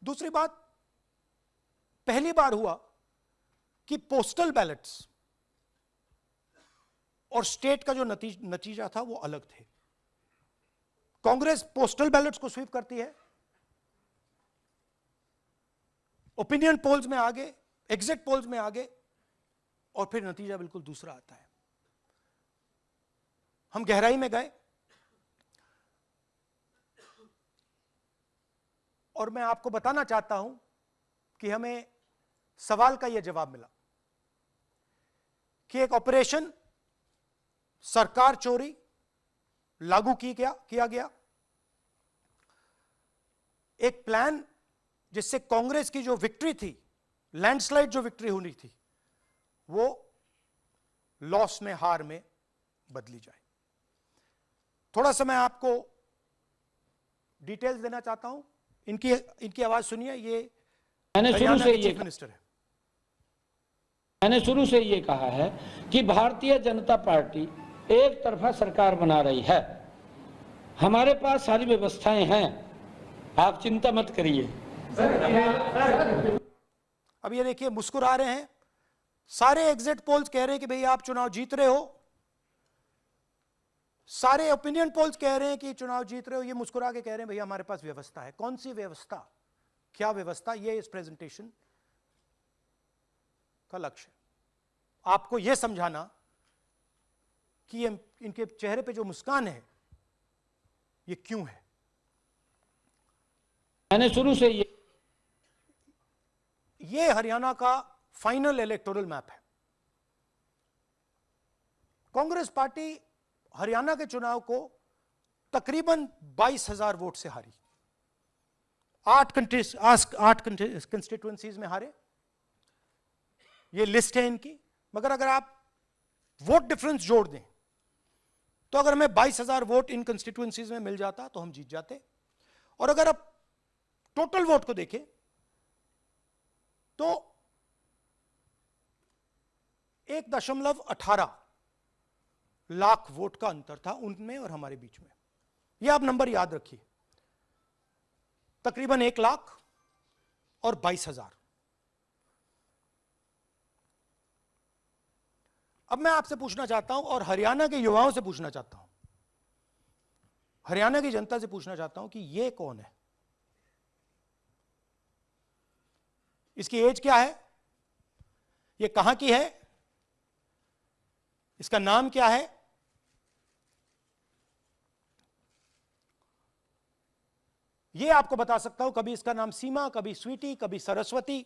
दूसरी बात, पहली बार हुआ कि पोस्टल बैलेट्स और स्टेट का जो नतीजा था वो अलग थे। कांग्रेस पोस्टल बैलेट्स को स्वीप करती है, ओपिनियन पोल्स में आगे, एग्जिट पोल्स में आगे, और फिर नतीजा बिल्कुल दूसरा आता है। हम गहराई में गए और मैं आपको बताना चाहता हूं कि हमें सवाल का यह जवाब मिला कि एक ऑपरेशन सरकार चोरी लागू किया गया, एक प्लान जिससे कांग्रेस की जो विक्ट्री थी, लैंडस्लाइड जो विक्ट्री होनी थी, वो लॉस में, हार में बदली जाए। थोड़ा सा मैं आपको डिटेल्स देना चाहता हूं। इनकी आवाज सुनिए। ये मैंने शुरू से ये चीफ मिनिस्टर है। मैंने शुरू से ये कहा है कि भारतीय जनता पार्टी एक तरफा सरकार बना रही है। हमारे पास सारी व्यवस्थाएं हैं, आप चिंता मत करिए। अब ये देखिए, मुस्कुरा रहे हैं। सारे एग्जिट पोल्स कह रहे हैं कि भाई आप चुनाव जीत रहे हो, सारे ओपिनियन पोल्स कह रहे हैं कि चुनाव जीत रहे हो। ये मुस्कुरा के कह रहे हैं भैया हमारे पास व्यवस्था है। कौन सी व्यवस्था, क्या व्यवस्था, ये इस प्रेजेंटेशन का लक्ष्य है। आपको यह समझाना कि ये इनके चेहरे पे जो मुस्कान है ये क्यों है। मैंने शुरू से ये हरियाणा का फाइनल इलेक्टोरल मैप है। कांग्रेस पार्टी हरियाणा के चुनाव को तकरीबन 22,000 वोट से हारी। 8 कंस्टिट्यूएंसीज में हारे। ये लिस्ट है इनकी। मगर अगर आप वोट डिफरेंस जोड़ दें तो अगर हमें 22,000 वोट इन कंस्टिट्यूएंसीज में मिल जाता तो हम जीत जाते। और अगर आप टोटल वोट को देखें तो 1.18 लाख वोट का अंतर था उनमें और हमारे बीच में। यह आप नंबर याद रखिए, तकरीबन 1 लाख और 22,000। अब मैं आपसे पूछना चाहता हूं और हरियाणा के युवाओं से पूछना चाहता हूं, हरियाणा की जनता से पूछना चाहता हूं कि यह कौन है, इसकी एज क्या है, यह कहां की है, इसका नाम क्या है। यह आपको बता सकता हूं, कभी इसका नाम सीमा, कभी स्वीटी, कभी सरस्वती।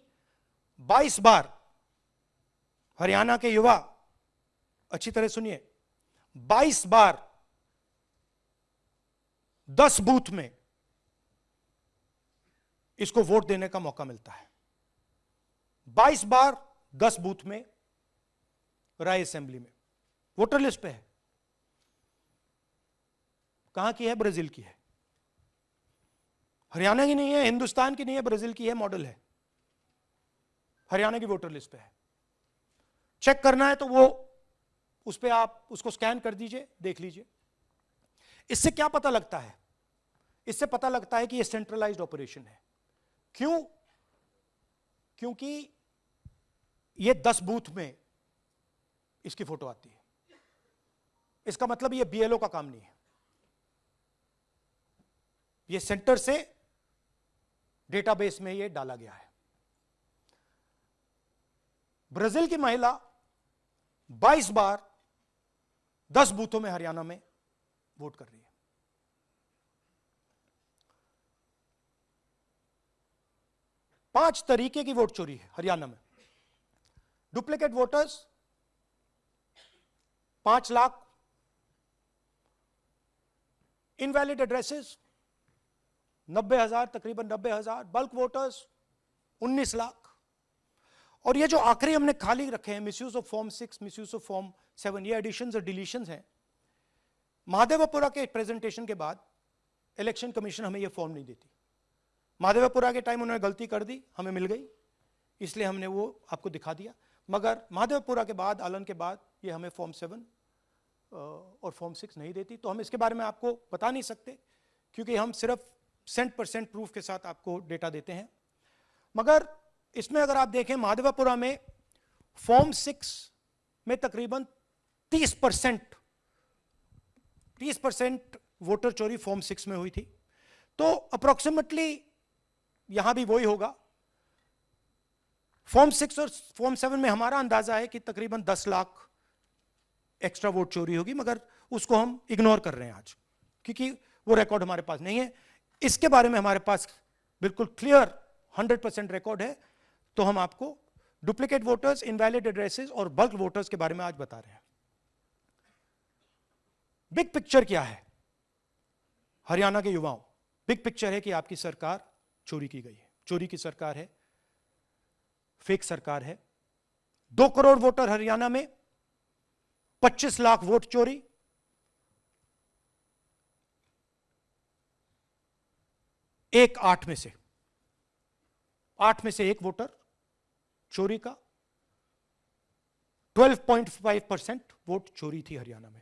22 बार हरियाणा के युवा, अच्छी तरह सुनिए, 22 बार 10 बूथ में इसको वोट देने का मौका मिलता है। 22 बार 10 बूथ में राय असेंबली में वोटर लिस्ट पे है। कहां की है? ब्राजील की है। हरियाणा की नहीं है, हिंदुस्तान की नहीं है, ब्राजील की है, मॉडल है। हरियाणा की वोटर लिस्ट पे है। चेक करना है तो वो उस पे आप उसको स्कैन कर दीजिए, देख लीजिए। इससे क्या पता लगता है? इससे पता लगता है कि ये सेंट्रलाइज्ड ऑपरेशन है। क्यों? क्योंकि ये 10 बूथ में इसकी फोटो आती है। इसका मतलब ये बीएलओ का काम नहीं है, ये सेंटर से डेटाबेस में ये डाला गया है। ब्राजील की महिला 22 बार 10 बूथों में हरियाणा में वोट कर रही है। पांच तरीके की वोट चोरी है हरियाणा में। Duplicate voters 5 lakh, invalid addresses 90,000, तकरीबन 90,000, बल्क वोटर्स 19 लाख। और ये जो आखिरी हमने खाली रखे हैं, misuse of form 6, misuse of form 7, ये एडिशंस और डिलीशंस हैं। महादेवपुरा के प्रेजेंटेशन के बाद इलेक्शन कमीशन हमें ये फॉर्म नहीं देती। महादेवपुरा के टाइम उन्होंने गलती कर दी, हमें मिल गई, इसलिए हमने वो आपको दिखा दिया। मगर महादेवपुरा के बाद, आलन के बाद ये हमें फॉर्म 7 और फॉर्म 6 नहीं देती, तो हम इसके बारे में आपको बता नहीं सकते, क्योंकि हम सिर्फ 100% प्रूफ के साथ आपको डेटा देते हैं। मगर इसमें अगर आप देखें, महादेवपुरा में फॉर्म 6 में तकरीबन 30% वोटर चोरी फॉर्म 6 में हुई थी। तो अप्रोक्सीमेटली यहां भी वही होगा। फॉर्म 6 और फॉर्म 7 में हमारा अंदाजा है कि तकरीबन 10 लाख एक्स्ट्रा वोट चोरी होगी, मगर उसको हम इग्नोर कर रहे हैं आज, क्योंकि वो रिकॉर्ड हमारे पास नहीं है। इसके बारे में हमारे पास बिल्कुल क्लियर 100% रिकॉर्ड है, तो हम आपको डुप्लीकेट वोटर्स, इनवैलिड एड्रेसेस और बल्क वोटर्स के बारे में आज बता रहे हैं। बिग पिक्चर क्या है हरियाणा के युवाओं? बिग पिक्चर है कि आपकी सरकार चोरी की गई है, चोरी की सरकार है, फेक सरकार है। 2 करोड़ वोटर हरियाणा में, 25 लाख वोट चोरी, एक 8 में से 1 वोटर चोरी का। 12.5% वोट चोरी थी हरियाणा में।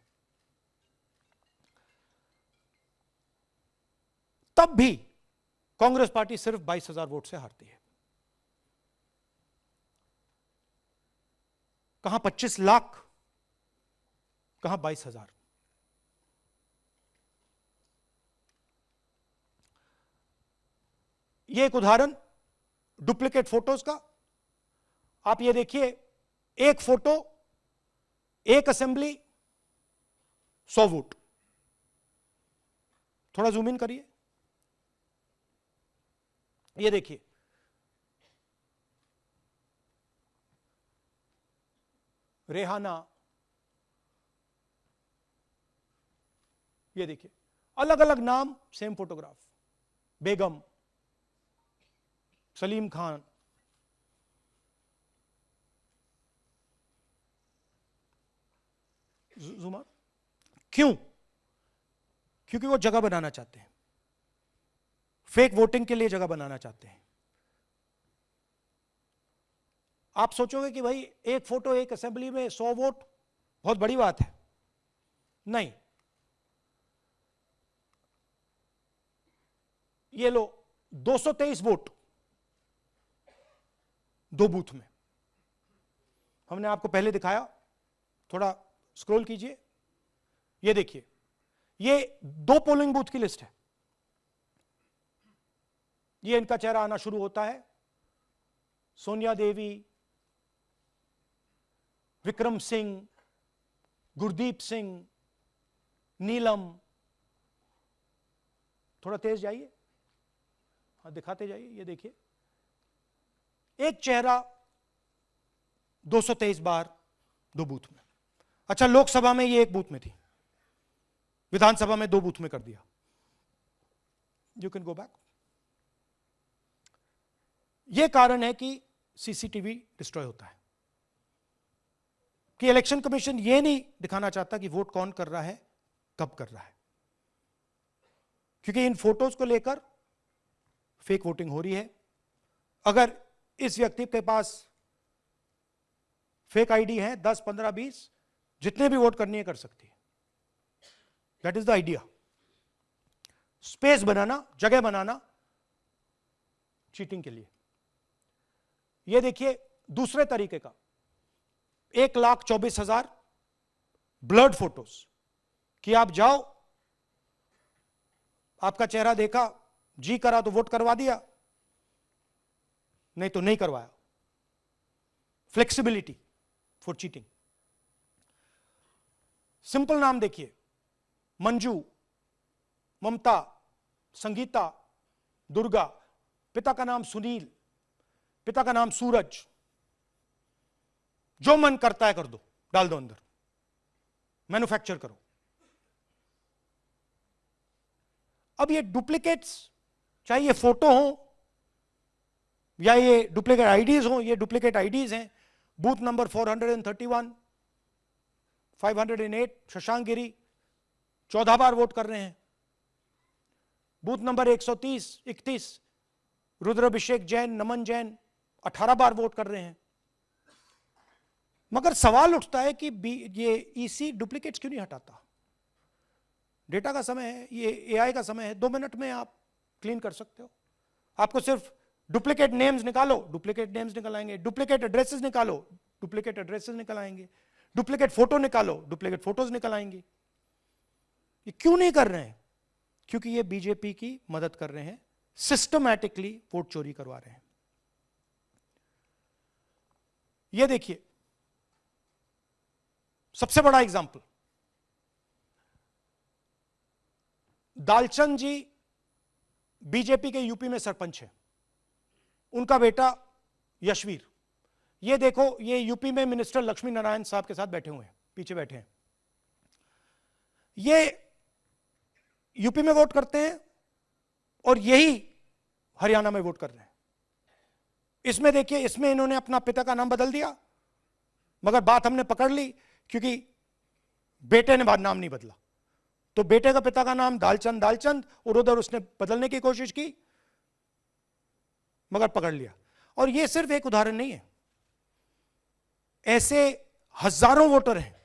तब भी कांग्रेस पार्टी सिर्फ 22,000 वोट से हारती है। कहां 25 लाख, कहां 22,000। यह एक उदाहरण डुप्लीकेट फोटोज का। आप ये देखिए, एक फोटो, एक असेंबली, 100 वोट। थोड़ा जूम इन करिए, ये देखिए, रेहाना, ये देखिए, अलग अलग नाम, सेम फोटोग्राफ। बेगम, सलीम खान, जुमा। क्यों? क्योंकि वो जगह बनाना चाहते हैं, फेक वोटिंग के लिए जगह बनाना चाहते हैं। आप सोचोगे कि भाई एक फोटो, एक असेंबली में 100 वोट बहुत बड़ी बात है। नहीं, ये लो 223 वोट 2 बूथ में। हमने आपको पहले दिखाया, थोड़ा स्क्रॉल कीजिए, ये देखिए, ये 2 पोलिंग बूथ की लिस्ट है। ये इनका चेहरा आना शुरू होता है, सोनिया देवी, विक्रम सिंह, गुरदीप सिंह, नीलम। थोड़ा तेज जाइए, हाँ दिखाते जाइए, ये देखिए, एक चेहरा 223 बार 2 बूथ में। अच्छा, लोकसभा में ये 1 बूथ में थी, विधानसभा में 2 बूथ में कर दिया। You can go back. यह कारण है कि सीसीटीवी डिस्ट्रॉय होता है, कि इलेक्शन कमीशन यह नहीं दिखाना चाहता कि वोट कौन कर रहा है, कब कर रहा है, क्योंकि इन फोटोज को लेकर फेक वोटिंग हो रही है। अगर इस व्यक्ति के पास फेक आईडी है, 10, 15, 20, जितने भी वोट करनी है कर सकती है। That is the idea. Space बनाना, जगह बनाना चीटिंग के लिए। यह देखिए दूसरे तरीके का, 1,24,000 ब्लर्ड फोटोज, कि आप जाओ, आपका चेहरा देखा, जी करा तो वोट करवा दिया, नहीं तो नहीं करवाया। Flexibility for cheating. सिंपल नाम देखिए, मंजू, ममता, संगीता, दुर्गा, पिता का नाम सुनील, पिता का नाम सूरज। जो मन करता है कर दो, डाल दो अंदर, मैन्युफैक्चर करो। अब ये डुप्लीकेट्स, चाहे ये फोटो हो या ये डुप्लीकेट आईडीज हो, ये डुप्लीकेट आईडीज हैं। बूथ नंबर 431, 508 शशांक गिरी 14 बार वोट कर रहे हैं। बूथ नंबर 130, 31 रुद्राभिषेक जैन, नमन जैन 18 बार वोट कर रहे हैं। मगर सवाल उठता है कि ये ईसी डुप्लीकेट्स क्यों नहीं हटाता? डेटा का समय है, ये एआई का समय है, 2 मिनट में आप क्लीन कर सकते हो। आपको सिर्फ डुप्लीकेट नेम्स निकालो, डुप्लीकेट नेम्स निकल आएंगे, डुप्लीकेट एड्रेसेस निकालो, डुप्लीकेट एड्रेसेस निकल आएंगे, डुप्लीकेट फोटो निकालो, डुप्लीकेट फोटोज निकल आएंगे। ये क्यों नहीं कर रहे हैं? क्योंकि ये बीजेपी की मदद कर रहे हैं, सिस्टमैटिकली वोट चोरी करवा रहे हैं। ये देखिए सबसे बड़ा एग्जाम्पल, दालचंद जी बीजेपी के यूपी में सरपंच है, उनका बेटा यशवीर, ये देखो, ये यूपी में मिनिस्टर लक्ष्मी नारायण साहब के साथ बैठे हुए हैं, पीछे बैठे हैं। ये यूपी में वोट करते हैं और यही हरियाणा में वोट कर रहे हैं। इसमें देखिए, इसमें इन्होंने अपना पिता का नाम बदल दिया, मगर बात हमने पकड़ ली क्योंकि बेटे ने बाद नाम नहीं बदला, तो बेटे का पिता का नाम दालचंद दालचंद, और उधर उसने बदलने की कोशिश की मगर पकड़ लिया। और यह सिर्फ एक उदाहरण नहीं है, ऐसे हजारों वोटर हैं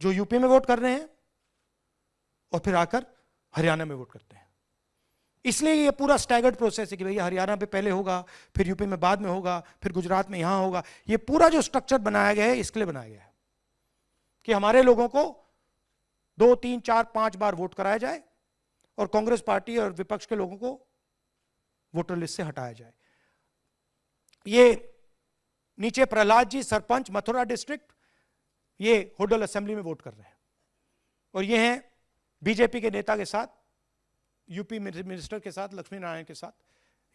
जो यूपी में वोट कर रहे हैं और फिर आकर हरियाणा में वोट करते हैं। इसलिए ये पूरा स्टैगर्ड प्रोसेस है कि भैया हरियाणा पे पहले होगा, फिर यूपी में बाद में होगा, फिर गुजरात में यहां होगा। ये पूरा जो स्ट्रक्चर बनाया गया है इसके लिए बनाया गया है कि हमारे लोगों को 2, 3, 4, 5 बार वोट कराया जाए और कांग्रेस पार्टी और विपक्ष के लोगों को वोटर लिस्ट से हटाया जाए। ये नीचे प्रहलाद जी सरपंच मथुरा डिस्ट्रिक्ट, ये होडल असेंबली में वोट कर रहे हैं, और ये हैं बीजेपी के नेता के साथ, यूपी मिनिस्टर के साथ, लक्ष्मी नारायण के साथ,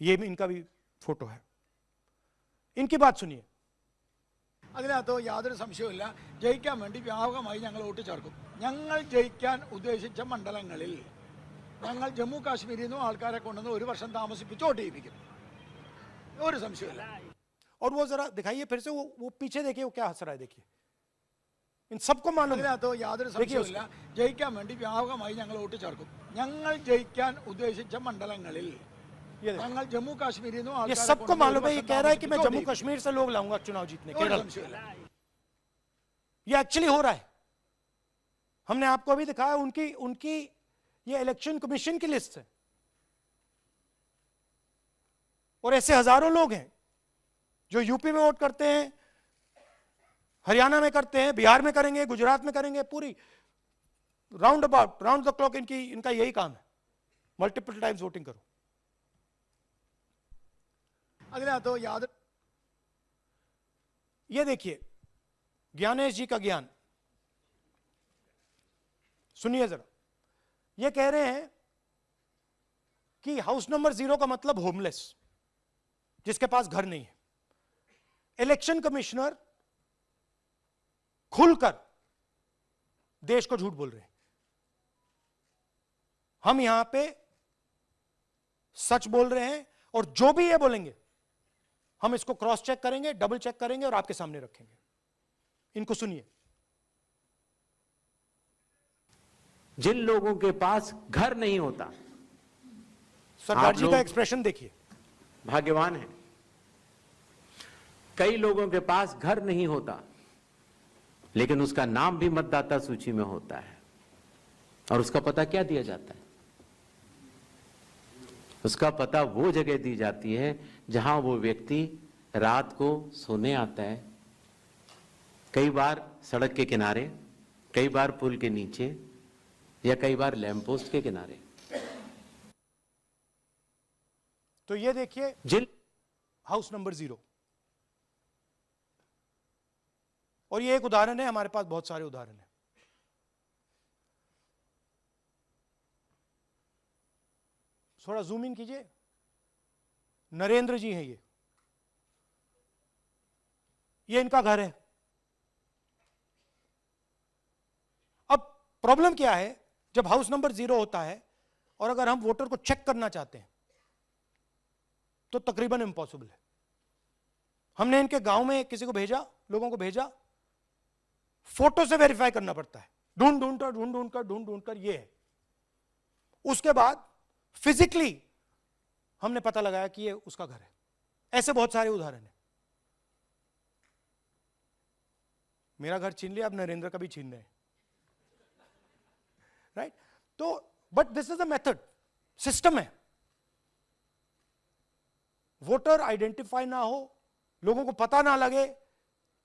ये इनका भी फोटो है। इनकी बात सुनिए। അതിനകത്ത് യാതൊരു സംശയവുമില്ല, ജയിക്കാൻ വേണ്ടി വ്യാപകമായി ഞങ്ങൾ വോട്ട് ചേർക്കും. ഞങ്ങൾ ജയിക്കാൻ ഉദ്ദേശിച്ച മണ്ഡലങ്ങളിൽ ഞങ്ങൾ ജമ്മു കാശ്മീരിൽ നിന്നും ആൾക്കാരെ കൊണ്ടുവന്ന് 1 വർഷം താമസിപ്പിച്ച് വോട്ട് ചെയ്യിപ്പിക്കും. ഒരു സംശയമില്ല. और वो जरा दिखाइए फिर से, वो पीछे देखिए, वो क्या हंस रहा है, देखिए, इन सबको मालूम है। അതിനകത്ത് യാതൊരു സംശയവുമില്ല, ജയിക്കാൻ വേണ്ടി വ്യാപകമായി ഞങ്ങൾ വോട്ട് ചേർക്കും. ഞങ്ങൾ ജയിക്കാൻ ഉദ്ദേശിച്ച മണ്ഡലങ്ങളിൽ ഞങ്ങൾ ജമ്മു കാശ്മീരിൽ നിന്നും ये ആൾക്കാരെ सबको मालूम है। ये कह रहा है कि मैं जम्मू कश्मीर से लोग लाऊंगा चुनाव जीतने, केरल। ये एक्चुअली हो रहा है, हमने आपको अभी दिखाया। उनकी ये इलेक्शन कमीशन की लिस्ट है, और ऐसे हजारों लोग हैं जो यूपी में वोट करते हैं, हरियाणा में करते हैं, बिहार में करेंगे, गुजरात में करेंगे, पूरी round about, round the clock इनका यही काम है, मल्टीपल टाइम्स वोटिंग करो। അതിനകത്ത് യാതൊരു ये देखिए ज्ञानेश जी का ज्ञान सुनिए जरा। ये कह रहे हैं कि हाउस नंबर 0 का मतलब होमलेस, जिसके पास घर नहीं है। इलेक्शन कमिश्नर खुलकर देश को झूठ बोल रहे हैं। हम यहां पे सच बोल रहे हैं, और जो भी ये बोलेंगे हम इसको क्रॉस चेक करेंगे, डबल चेक करेंगे और आपके सामने रखेंगे। इनको सुनिए। जिन लोगों के पास घर नहीं होता, सरदार जी का एक्सप्रेशन देखिए, भाग्यवान है। कई लोगों के पास घर नहीं होता, लेकिन उसका नाम भी मतदाता सूची में होता है, और उसका पता क्या दिया जाता है? उसका पता वो जगह दी जाती है जहां वो व्यक्ति रात को सोने आता है, कई बार सड़क के किनारे, कई बार पुल के नीचे, या कई बार लैंप पोस्ट के किनारे। तो ये देखिए जिन हाउस नंबर 0, और ये एक उदाहरण है, हमारे पास बहुत सारे उदाहरण हैं। थोड़ा जूम इन कीजिए। नरेंद्र जी हैं ये इनका घर है। अब प्रॉब्लम क्या है, जब हाउस नंबर 0 होता है और अगर हम वोटर को चेक करना चाहते हैं तो तकरीबन इम्पॉसिबल है। हमने इनके गांव में किसी को भेजा, लोगों को भेजा, फोटो से वेरीफाई करना पड़ता है, ढूंढ ढूंढ कर ये है। उसके बाद फिजिकली हमने पता लगाया कि ये उसका घर है। ऐसे बहुत सारे उदाहरण हैं। मेरा घर छीन लिया, अब नरेंद्र का भी छीन रहे हैं, राइट? तो but this is a method, system है। वोटर आइडेंटिफाई ना हो, लोगों को पता ना लगे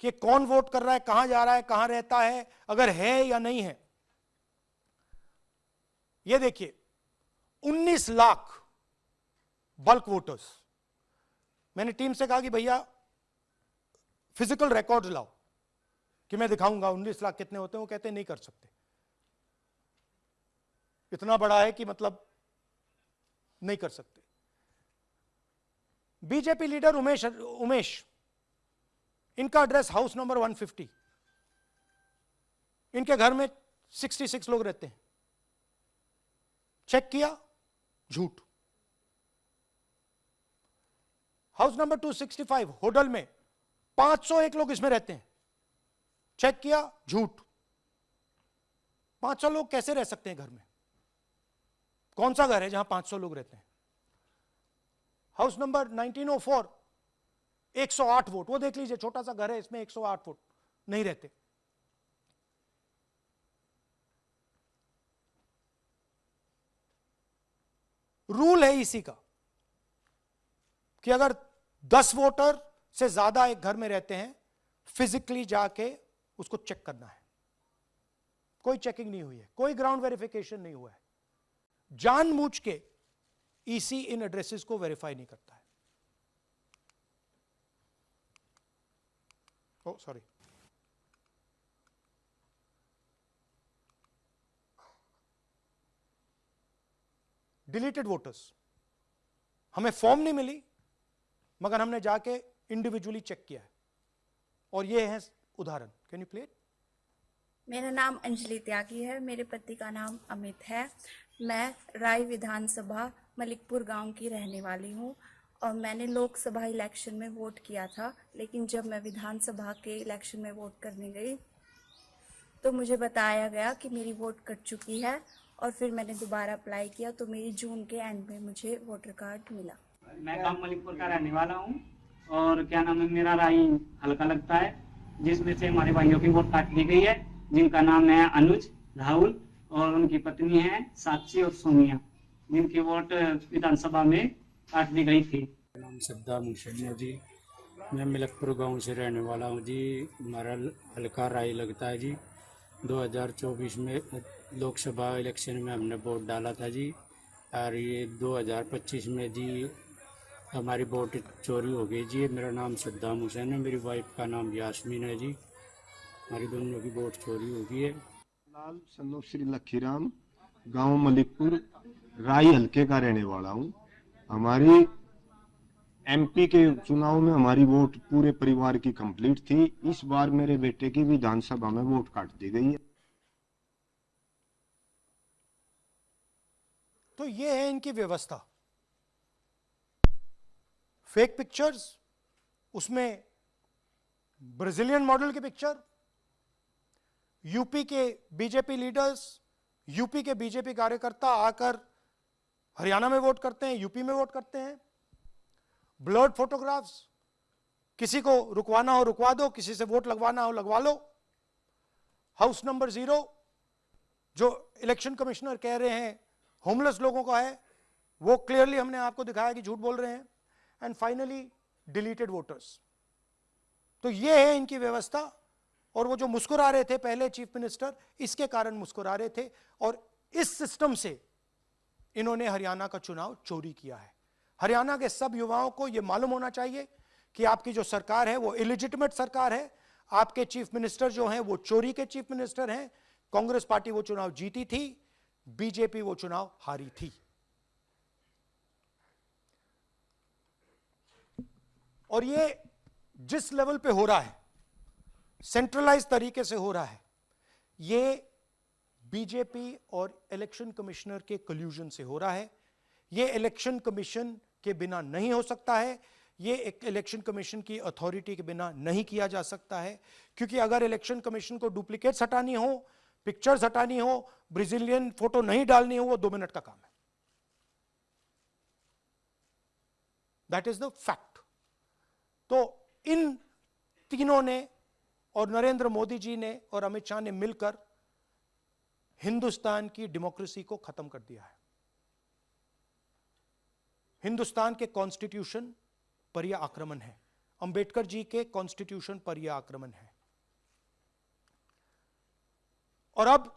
कि कौन वोट कर रहा है, कहां जा रहा है, कहां रहता है, अगर है या नहीं है। ये देखिए 19 लाख बल्क वोटर्स। मैंने टीम से कहा कि भैया फिजिकल रिकॉर्ड्स लाओ कि मैं दिखाऊंगा 19 लाख कितने होते हैं। वो कहते हैं नहीं कर सकते, इतना बड़ा है कि मतलब नहीं कर सकते। बीजेपी लीडर उमेश, इनका एड्रेस हाउस नंबर 150। इनके घर में 66 लोग रहते हैं। चेक किया, झूठ। हाउस नंबर 265 होडल में 501 लोग इसमें रहते हैं। चेक किया, झूठ। 500 लोग कैसे रह सकते हैं घर में? कौन सा घर है जहां 500 लोग रहते हैं? हाउस नंबर 1904 108 वोट, वो देख लीजिए, छोटा सा घर है, इसमें 108 वोट नहीं रहते। रूल है इसी का कि अगर 10 वोटर से ज्यादा एक घर में रहते हैं, फिजिकली जाके उसको चेक करना है। कोई चेकिंग नहीं हुई है, कोई ग्राउंड वेरिफिकेशन नहीं हुआ है। जानबूझ के ईसी इन एड्रेसेस को वेरीफाई नहीं करता है। ओ सॉरी, डिलीटेड वोटर्स, हमें फॉर्म नहीं मिली मगर हमने जाके इंडिविजुअली चेक किया है, और ये है उदाहरण। Can you play it? मेरा नाम अंजलि त्यागी है, मेरे पति का नाम अमित है। मैं राय विधानसभा मलिकपुर गांव की रहने वाली हूं और मैंने लोकसभा इलेक्शन में वोट किया था, लेकिन जब मैं विधानसभा के इलेक्शन में वोट करने गई तो मुझे बताया गया कि मेरी वोट कट चुकी है, और फिर मैंने दोबारा अप्लाई किया तो मेरी जून के एंड में मुझे वोटर कार्ड मिला। मैं गांव मलिकपुर का रहने वाला हूं और क्या नाम है, मेरा राय हल्का लगता है, जिसमें से हमारे भाइयों की वोट काट दी गई है, जिनका नाम है अनुज, राहुल और उनकी पत्नी है साक्षी और सोनिया, जिनकी वोट विधानसभा में काट दी गई थी। नाम सद्दाम हुसैन है जी, मैं मलिकपुर गांव से रहने वाला हूं जी। हमारा हल्का राय लगता है जी। 2024 में लोकसभा इलेक्शन में हमने वोट डाला था जी, और ये 2025 में जी हमारी वोट चोरी हो गई जी। मेरा नाम सद्दाम हुसैन है, मेरी वाइफ का नाम यास्मीन है जी। हमारी दोनों की वोट चोरी हो गई है। लाल सन्नो श्री लखीराम, गांव मलिकपुर, राय हल्के का रहने वाला हूं। हमारी एमपी के चुनाव में हमारी वोट पूरे परिवार की कंप्लीट थी। इस बार मेरे बेटे की विधानसभा में वोट काट दी गई है। तो ये है इनकी व्यवस्था। फेक पिक्चर्स, उसमें ब्राजीलियन मॉडल की पिक्चर, यूपी के बीजेपी लीडर्स, यूपी के बीजेपी कार्यकर्ता आकर हरियाणा में वोट करते हैं, यूपी में वोट करते हैं। ब्लर्ड फोटोग्राफ्स, किसी को रुकवाना हो रुकवा दो, किसी से वोट लगवाना हो लगवा लो। हाउस नंबर 0 जो इलेक्शन कमिश्नर कह रहे हैं होमलेस लोगों का है, वो क्लियरली हमने आपको दिखाया कि झूठ बोल रहे हैं। And finally deleted voters. तो ये है इनकी व्यवस्था। और वो जो मुस्कुरा रहे थे पहले चीफ मिनिस्टर, इसके कारण मुस्कुरा रहे थे, और इस सिस्टम से इन्होंने हरियाणा का चुनाव चोरी किया है। हरियाणा के सब युवाओं को यह मालूम होना चाहिए कि आपकी जो सरकार है वो इलिजिटिमेट सरकार है। आपके चीफ मिनिस्टर जो हैं वो चोरी के चीफ मिनिस्टर हैं। कांग्रेस पार्टी वो चुनाव जीती थी, बीजेपी वो चुनाव हारी थी। और ये जिस लेवल पे हो रहा है, सेंट्रलाइज तरीके से हो रहा है, ये बीजेपी और इलेक्शन कमिश्नर के कल्यूजन से हो रहा है। ये इलेक्शन कमीशन के बिना नहीं हो सकता है। ये एक इलेक्शन कमीशन की अथॉरिटी के बिना नहीं किया जा सकता है, क्योंकि अगर इलेक्शन कमीशन को डुप्लीकेट्स हटानी हो, पिक्चर्स हटानी हो, ब्राजीलियन फोटो नहीं डालनी हो, वो 2 मिनट का काम है। That is the fact. तो इन तीनों ने और नरेंद्र मोदी जी ने और अमित शाह ने मिलकर हिंदुस्तान की डेमोक्रेसी को खत्म कर दिया है। हिंदुस्तान के कॉन्स्टिट्यूशन पर यह आक्रमण है, अंबेडकर जी के कॉन्स्टिट्यूशन पर यह आक्रमण है। और अब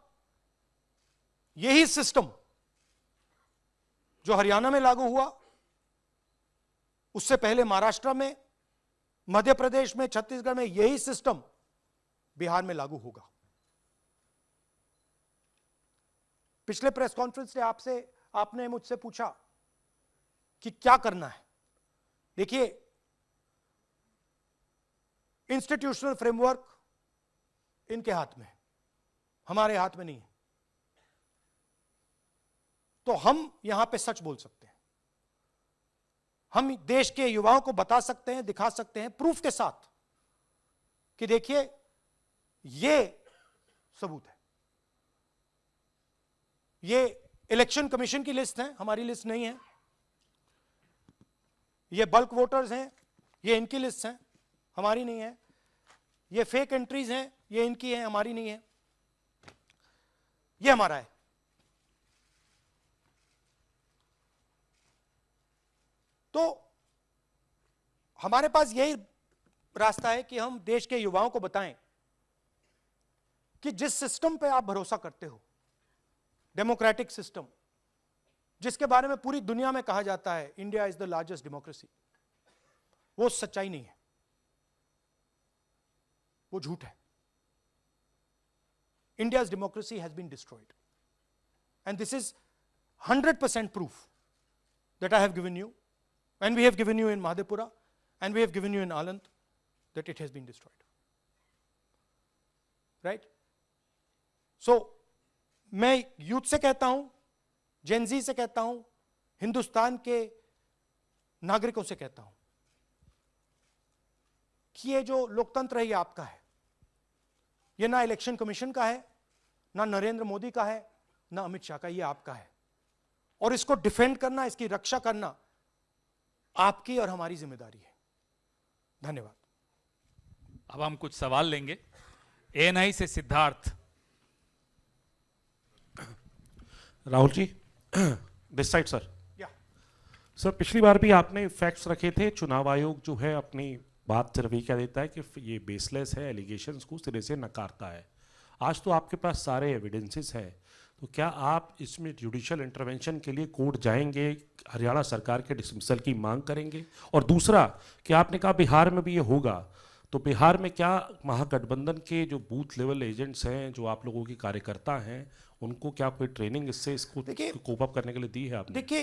यही सिस्टम जो हरियाणा में लागू हुआ, उससे पहले महाराष्ट्र में, मध्य प्रदेश में, छत्तीसगढ़ में, यही सिस्टम बिहार में लागू होगा। पिछले प्रेस कॉन्फ्रेंस से आपने मुझसे पूछा कि क्या करना है। देखिए, इंस्टीट्यूशनल फ्रेमवर्क इनके हाथ में है, हमारे हाथ में नहीं है। तो हम यहां पे सच बोल सकते हैं, हम देश के युवाओं को बता सकते हैं, दिखा सकते हैं प्रूफ के साथ कि देखिए ये सबूत है। ये इलेक्शन कमीशन की लिस्ट है, हमारी लिस्ट नहीं है। ये बल्क वोटर्स हैं, ये इनकी लिस्ट है, हमारी नहीं है। ये फेक एंट्रीज हैं, ये इनकी है, हमारी नहीं है। ये हमारा है। तो हमारे पास यही रास्ता है कि हम देश के युवाओं को बताएं कि जिस सिस्टम पे आप भरोसा करते हो, डेमोक्रेटिक सिस्टम, जिसके बारे में पूरी दुनिया में कहा जाता है India is the largest democracy, वो सच्चाई नहीं है, वो झूठ है। India's democracy has been destroyed, and this is 100% proof that I have given you, and we have given you in Madhepura, and we have given you in Aland, that it has been destroyed. Right? So, मैं youth से कहता हूं, Gen Z से कहता हूं, हिंदुस्तान के नागरिकों से कहता हूं कि ये जो लोकतंत्र है ये आपका है। ये ना इलेक्शन कमीशन का है, ना नरेंद्र मोदी का है, ना अमित शाह का, ये आपका है। और इसको डिफेंड करना, इसकी रक्षा करना आपकी और हमारी जिम्मेदारी है। धन्यवाद। अब हम कुछ सवाल लेंगे। एएनआई से Siddharth. Rahul ji, this side sir. Sir, पिछली बार भी आपने फैक्ट्स रखे थे। चुनाव आयोग जो है अपनी बात सिर्फ ये कह देता है कि ये बेसलेस है, एलिगेशंस को सिरे से नकारता है। आज तो आपके पास सारे एविडेंसेस हैं, तो क्या आप इसमें जुडिशियल इंटरवेंशन के लिए कोर्ट जाएंगे, हरियाणा सरकार के डिसमिसल की मांग करेंगे? और दूसरा कि आपने कहा बिहार में भी ये होगा, तो बिहार में क्या महागठबंधन के जो बूथ लेवल एजेंट्स हैं, जो आप लोगों के कार्यकर्ता हैं, उनको क्या कोई ट्रेनिंग इससे इसको कोप अप करने के लिए दी है आपने? देखिए,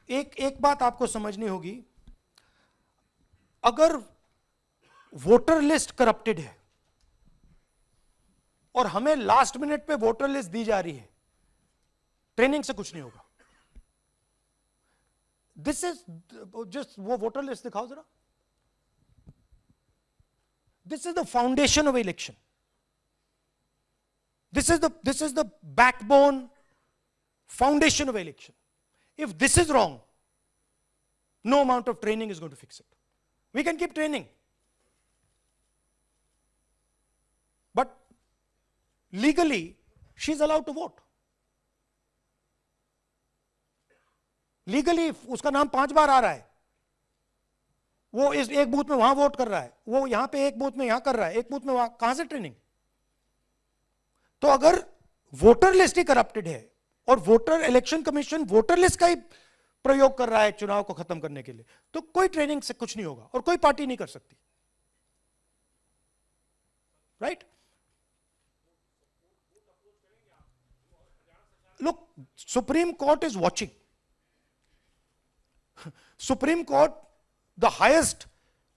एक बात आपको समझनी होगी, अगर वोटर लिस्ट करप्टेड है और हमें लास्ट मिनट पे वोटर लिस्ट दी जा रही है, ट्रेनिंग से कुछ नहीं होगा। दिस इज जस्ट, वो वोटर लिस्ट दिखाओ जरा। This is the foundation of election. This is the backbone foundation of election. If this is wrong, no amount of training is going to fix it. We can keep training, but legally she is allowed to vote. Legally उसका नाम 5 बार आ रहा है, वो इस एक booth में वहां vote कर रहा है, वो यहां पे एक बूथ में यहां कर रहा है, एक बूथ में वहां, कहां से ट्रेनिंग? तो अगर वोटर लिस्ट ही करप्टेड है और voter election commission voter list का ही प्रयोग कर रहा है चुनाव को खत्म करने के लिए, तो कोई ट्रेनिंग से कुछ नहीं होगा और कोई पार्टी नहीं कर सकती। Right? Look, supreme court is watching. Supreme court, the highest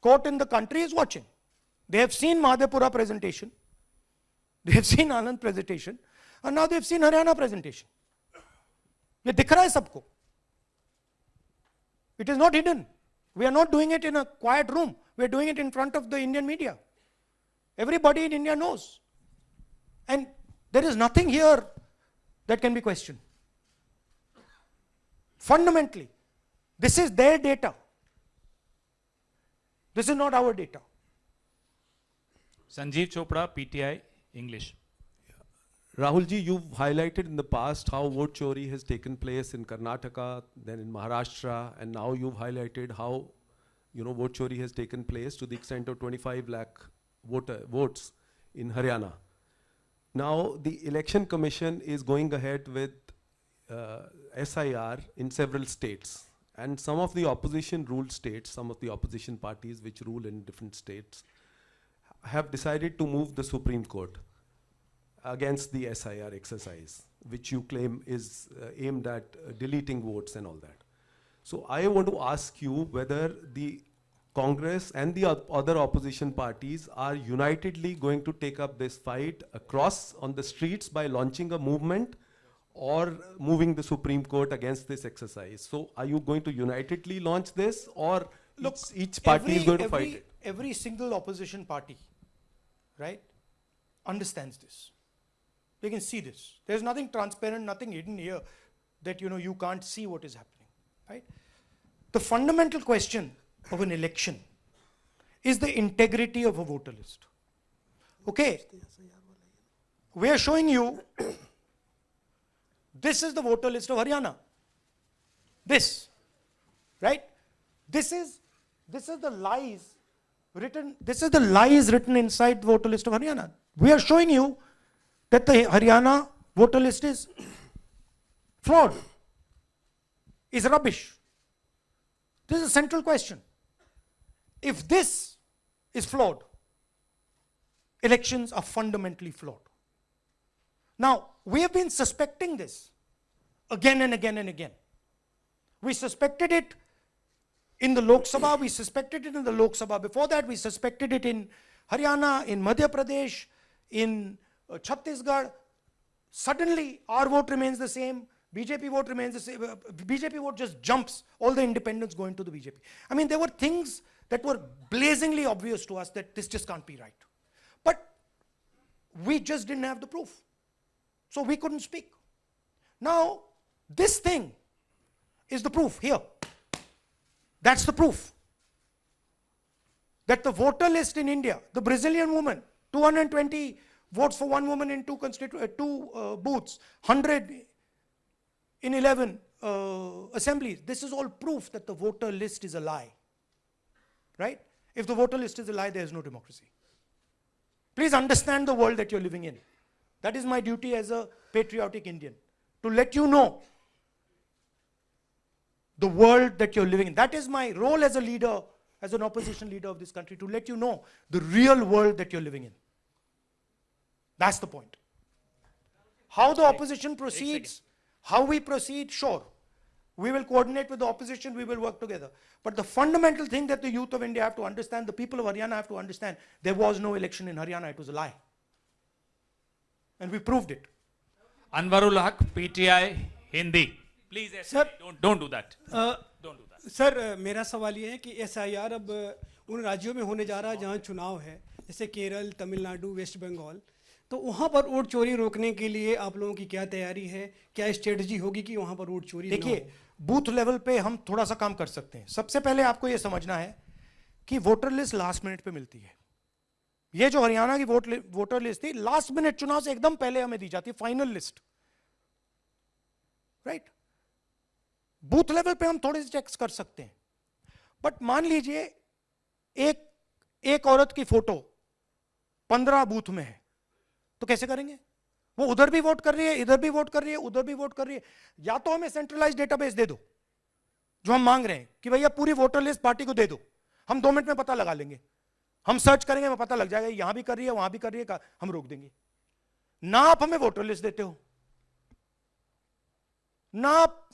court in the country, is watching. They have seen Madhepura presentation, they have seen Anand presentation, and now they have seen Haryana presentation. ये दिख रहा है सबको. It is not hidden. We are not doing it in a quiet room. We are doing it in front of the Indian media. Everybody in India knows. And there is nothing here that can be questioned. Fundamentally, this is their data. This is not our data. Sanjeev Chopra, PTI, English. Rahul ji, you've highlighted in the past how vote chori has taken place in Karnataka, then in Maharashtra, and now you've highlighted how, vote chori has taken place to the extent of 25 lakh votes in Haryana. Now, the Election Commission is going ahead with SIR in several states. And some of the opposition ruled states, some of the opposition parties which rule in different states, have decided to move the Supreme Court against the SIR exercise, which you claim is aimed at deleting votes and all that. So I want to ask you whether the Congress and the other opposition parties are unitedly going to take up this fight across on the streets by launching a movement or moving the Supreme Court against this exercise. So are you going to unitedly launch this, or look, each party is going to fight it? Every single opposition party, right, understands this. They can see this. There's nothing transparent, nothing hidden here that you can't see what is happening, right? The fundamental question of an election is the integrity of a voter list. Okay, we are showing you this is the voter list of Haryana. This, right? This is the lies written. This is the lies written inside the voter list of Haryana. We are showing you that the Haryana voter list is fraud, is rubbish. This is a central question. If this is flawed, elections are fundamentally flawed. Now, we have been suspecting this again and again and again. We suspected it in the Lok Sabha, we suspected it in the Lok Sabha. Before that, we suspected it in Haryana, in Madhya Pradesh, in Chhattisgarh. Suddenly, our vote remains the same, BJP vote remains the same, BJP vote just jumps, all the independents go into the BJP. I mean, there were things that were blazingly obvious to us that this just can't be right. But we just didn't have the proof. So we couldn't speak. Now, this thing is the proof here. That's the proof. That the voter list in India, the Brazilian woman, 220 votes for one woman in two booths, 100 in 11 assemblies. This is all proof that the voter list is a lie. Right? If the voter list is a lie, there is no democracy. Please understand the world that you're living in. That is my duty as a patriotic Indian, to let you know the world that you're living in. That is my role as a leader, as an opposition leader of this country, to let you know the real world that you're living in. That's the point. How the opposition proceeds, how we proceed, sure. We will coordinate with the opposition, we will work together. But the fundamental thing that the youth of India have to understand, the people of Haryana have to understand, there was no election in Haryana, it was a lie. And we proved it. Anwarul Haq, PTI, Hindi. Please, Sir, don't do that. Don't do that. Sir मेरा सवाल ये है कि SIR अब उन राज्यों में होने जा रहा है जहाँ चुनाव है, जैसे केरल, तमिलनाडु, वेस्ट बंगाल, तो वहाँ पर वोट चोरी रोकने के लिए आप लोगों की क्या तैयारी है, क्या स्ट्रेटजी होगी कि वहाँ पर वोट चोरी? देखिए, बूथ लेवल पे हम थोड़ा सा काम कर सकते हैं. सबसे पहले आपको ये समझना है कि वोटर लिस्ट लास्ट मिनट पे मिलती है. ये जो हरियाणा की वोटर लिस्ट थी, लास्ट मिनट चुनाव से एकदम पहले हमें दी जाती है, final list. Right? Booth level पे हम थोड़े से चेक्स कर सकते हैं. बट मान लीजिए एक औरत की फोटो 15 बूथ में है, तो कैसे करेंगे? वो उधर भी वोट कर रही है, इधर भी वोट कर रही है, उधर भी वोट कर रही है. या तो हमें सेंट्रलाइज्ड डेटाबेस दे दो, जो हम मांग रहे हैं कि भैया पूरी वोटर लिस्ट पार्टी को दे दो, हम 2 मिनट में पता लगा लेंगे, हम सर्च करेंगे, हमें पता लग जाएगा यहां भी कर रही है, वहां भी कर रही है, हम रोक देंगे. ना आप हमें वोटर लिस्ट देते हो, ना आप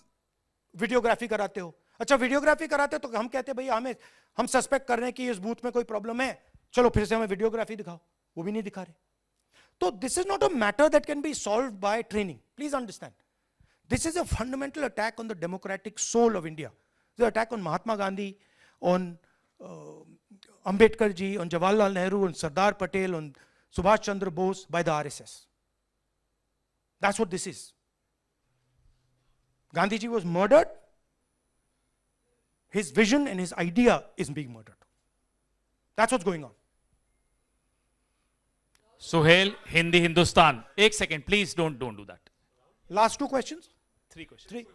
वीडियोग्राफी कराते हो. अच्छा, वीडियोग्राफी कराते हो तो हम कहते हैं भैया हम सस्पेक्ट कर रहे हैं कि इस बूथ में कोई प्रॉब्लम है, चलो फिर से हमें वीडियोग्राफी दिखाओ, वो भी नहीं दिखा रहे. So this is not a matter that can be solved by training. Please understand. This is a fundamental attack on the democratic soul of India. It's an attack on Mahatma Gandhi, on Ambedkar ji, on Jawaharlal Nehru, on Sardar Patel, on Subhash Chandra Bose by the RSS. That's what this is. Gandhi ji was murdered. His vision and his idea is being murdered. That's what's going on. Suhail, Hindi Hindustan. एक second, please don't do that. Last two questions? Three questions. Three.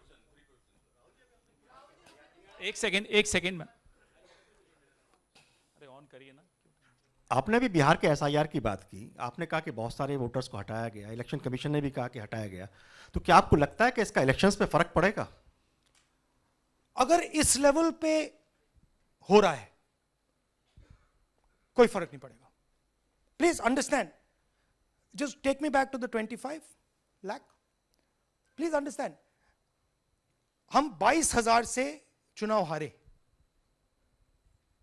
एक second में अरे on करिए ना। आपने भी बिहार के SIR की बात की, आपने कहा कि बहुत सारे वोटर्स को हटाया गया, इलेक्शन कमीशन ने भी कहा कि हटाया गया, तो क्या आपको लगता है कि इसका इलेक्शंस पे फर्क पड़ेगा? अगर इस लेवल पे हो रहा है कोई फर्क नहीं पड़ेगा। Please understand, just take me back to the 25 lakh. Please understand, हम 22,000 से चुनाव हारे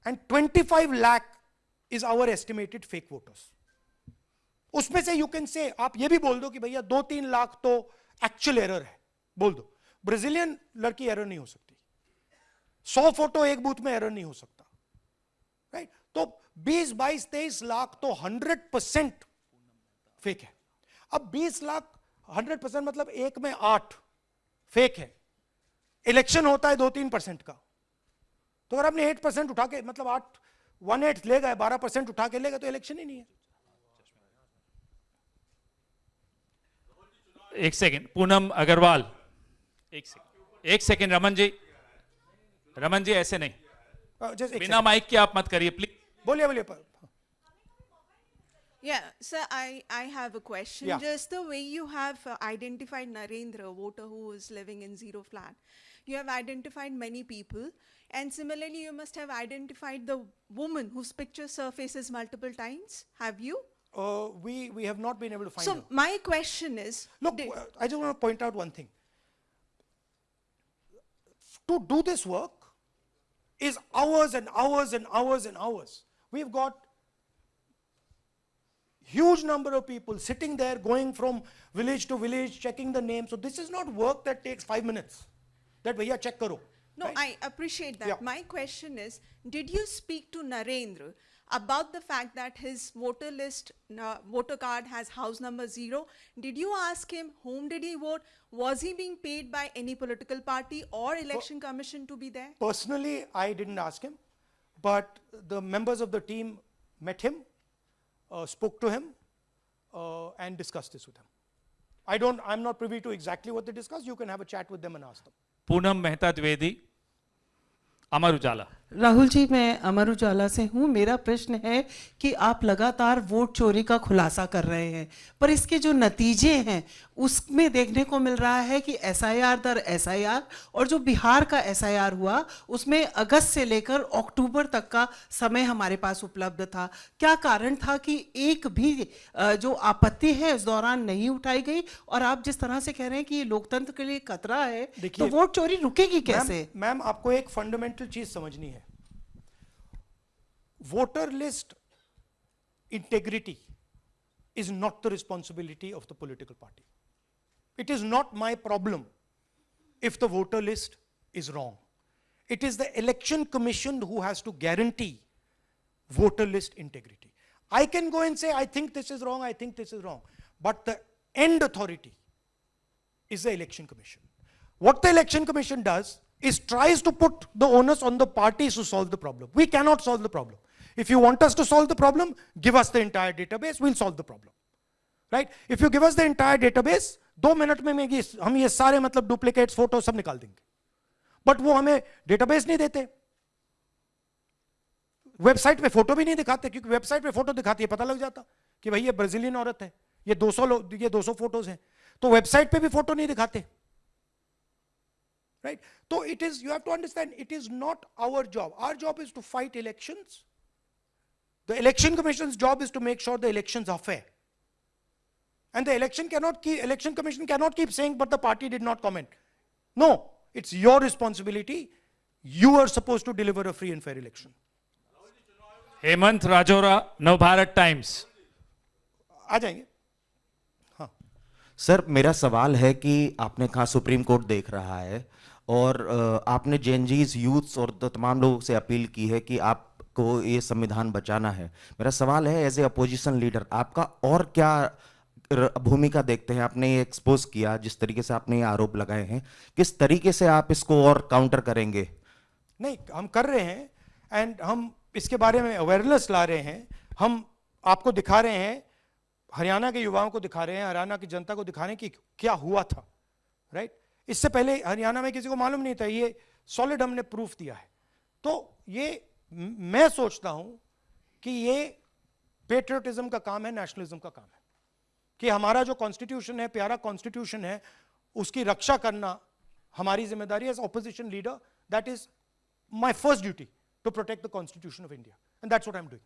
and 25 lakh is our estimated fake voters. उसमें से यू कैन से, आप ये भी बोल दो कि भैया 2-3 लाख तो एक्चुअल एरर है, बोल दो। ब्राजीलियन लड़की एरर नहीं हो सकती, 100 फोटो एक बूथ में एरर नहीं हो सकता, राइट? तो 20, 22, 23 लाख तो 100% फेक है। अब 20 लाख 100% मतलब 1 में 8 फेक है। इलेक्शन होता है 2-3% का, तो अगर आपने 8% उठा के, मतलब 18 ले गए, 12% उठा के ले गए, तो इलेक्शन ही नहीं है। एक सेकंड, पूनम अग्रवाल, एक सेकंड रमन जी ऐसे नहीं, बिना माइक के आप मत करिए प्लीज। बोलिए। Yeah, sir, I have a question. Yeah. Just the way you have identified Narendra, a voter who is living in zero flat, you have identified many people, and similarly you must have identified the woman whose picture surfaces multiple times. Have you? We have not been able to find So her. my question is, Look, I just want to point out one thing. To do this work is hours and hours and hours and hours. We've got huge number of people sitting there, going from village to village, checking the names. So this is not work that takes 5 minutes. That bhaiya check karo. no, right? I appreciate that. Yeah. My question is, did you speak to Narendra about the fact that his voter list, voter card has house number 0? Did you ask him whom did he vote? Was he being paid by any political party or election commission to be there? Personally, I didn't ask him, but the members of the team met him, spoke to him, and discussed this with him. I'm not privy to exactly what they discussed. You can have a chat with them and ask them. Poonam Mehta Dwivedi, Amar Ujala. Rahul ji, मैं अमर उजाला से हूँ। मेरा प्रश्न है कि आप लगातार vote चोरी का खुलासा कर रहे हैं, पर इसके जो नतीजे हैं उसमें देखने को मिल रहा है कि एसआईआर दर एसआईआर, और जो बिहार का एसआईआर हुआ उसमें अगस्त से लेकर अक्टूबर तक का समय हमारे पास उपलब्ध था। क्या कारण था कि एक भी जो आपत्ति है इस दौरान नहीं उठाई गई? और आप जिस तरह से कह रहे हैं कि ये लोकतंत्र के लिए खतरा है, तो वोट चोरी रुकेगी कैसे? मैम, आपको एक फंडामेंटल चीज समझनी है। Voter list integrity is not the responsibility of the political party. It is not my problem if the voter list is wrong. It is the election commission who has to guarantee voter list integrity. I can go and say, I think this is wrong, I think this is wrong. But the end authority is the election commission. What the election commission does is tries to put the onus on the parties to solve the problem. We cannot solve the problem. If you want us to solve the problem, give us the entire database, we'll solve the problem. Right? If you give us the entire database, 2 minute में हम ये सारे मतलब duplicates photo सब निकाल देंगे। But वो हमें डेटाबेस नहीं देते, वेबसाइट पे फोटो भी नहीं दिखाते, क्योंकि वेबसाइट पे फोटो दिखाती है पता लग जाता कि भाई ये ब्राजीलियन औरत है, ये 200 फोटोज हैं, तो वेबसाइट पे भी फोटो नहीं दिखाते। Right? So it is, you have to understand, it is not our job. Our job is to fight elections. The election commission's job is to make sure the elections are fair. And the election commission cannot keep saying, but the party did not comment. No, it's your responsibility. You are supposed to deliver a free and fair election. Hemant Rajoura, Navbharat times. आ जाएंगे। हाँ sir, मेरा सवाल है कि आपने कहा supreme court देख रहा है, और आपने जेएनजीज यूथ्स और तो तमाम लोगों से अपील की है कि आपको ये संविधान बचाना है। मेरा सवाल है, एज ए अपोजिशन लीडर आपका और क्या भूमिका देखते हैं? आपने ये एक्सपोज किया, जिस तरीके से आपने ये आरोप लगाए हैं, किस तरीके से आप इसको और काउंटर करेंगे? नहीं, हम कर रहे हैं, एंड हम इसके बारे में अवेयरनेस ला रहे हैं, हम आपको दिखा रहे हैं, हरियाणा के युवाओं को दिखा रहे हैं, हरियाणा की जनता को दिखा रहे हैं कि क्या हुआ था, राइट? इससे पहले हरियाणा में किसी को मालूम नहीं था, ये सॉलिड हमने प्रूफ दिया है। तो ये मैं सोचता हूं कि ये पेट्रियटिज्म का काम है, नेशनलिज्म का काम है, कि हमारा जो कॉन्स्टिट्यूशन है, प्यारा कॉन्स्टिट्यूशन है, उसकी रक्षा करना हमारी जिम्मेदारी है as opposition leader. That is my first duty, to protect the constitution of India, and that's what I am doing.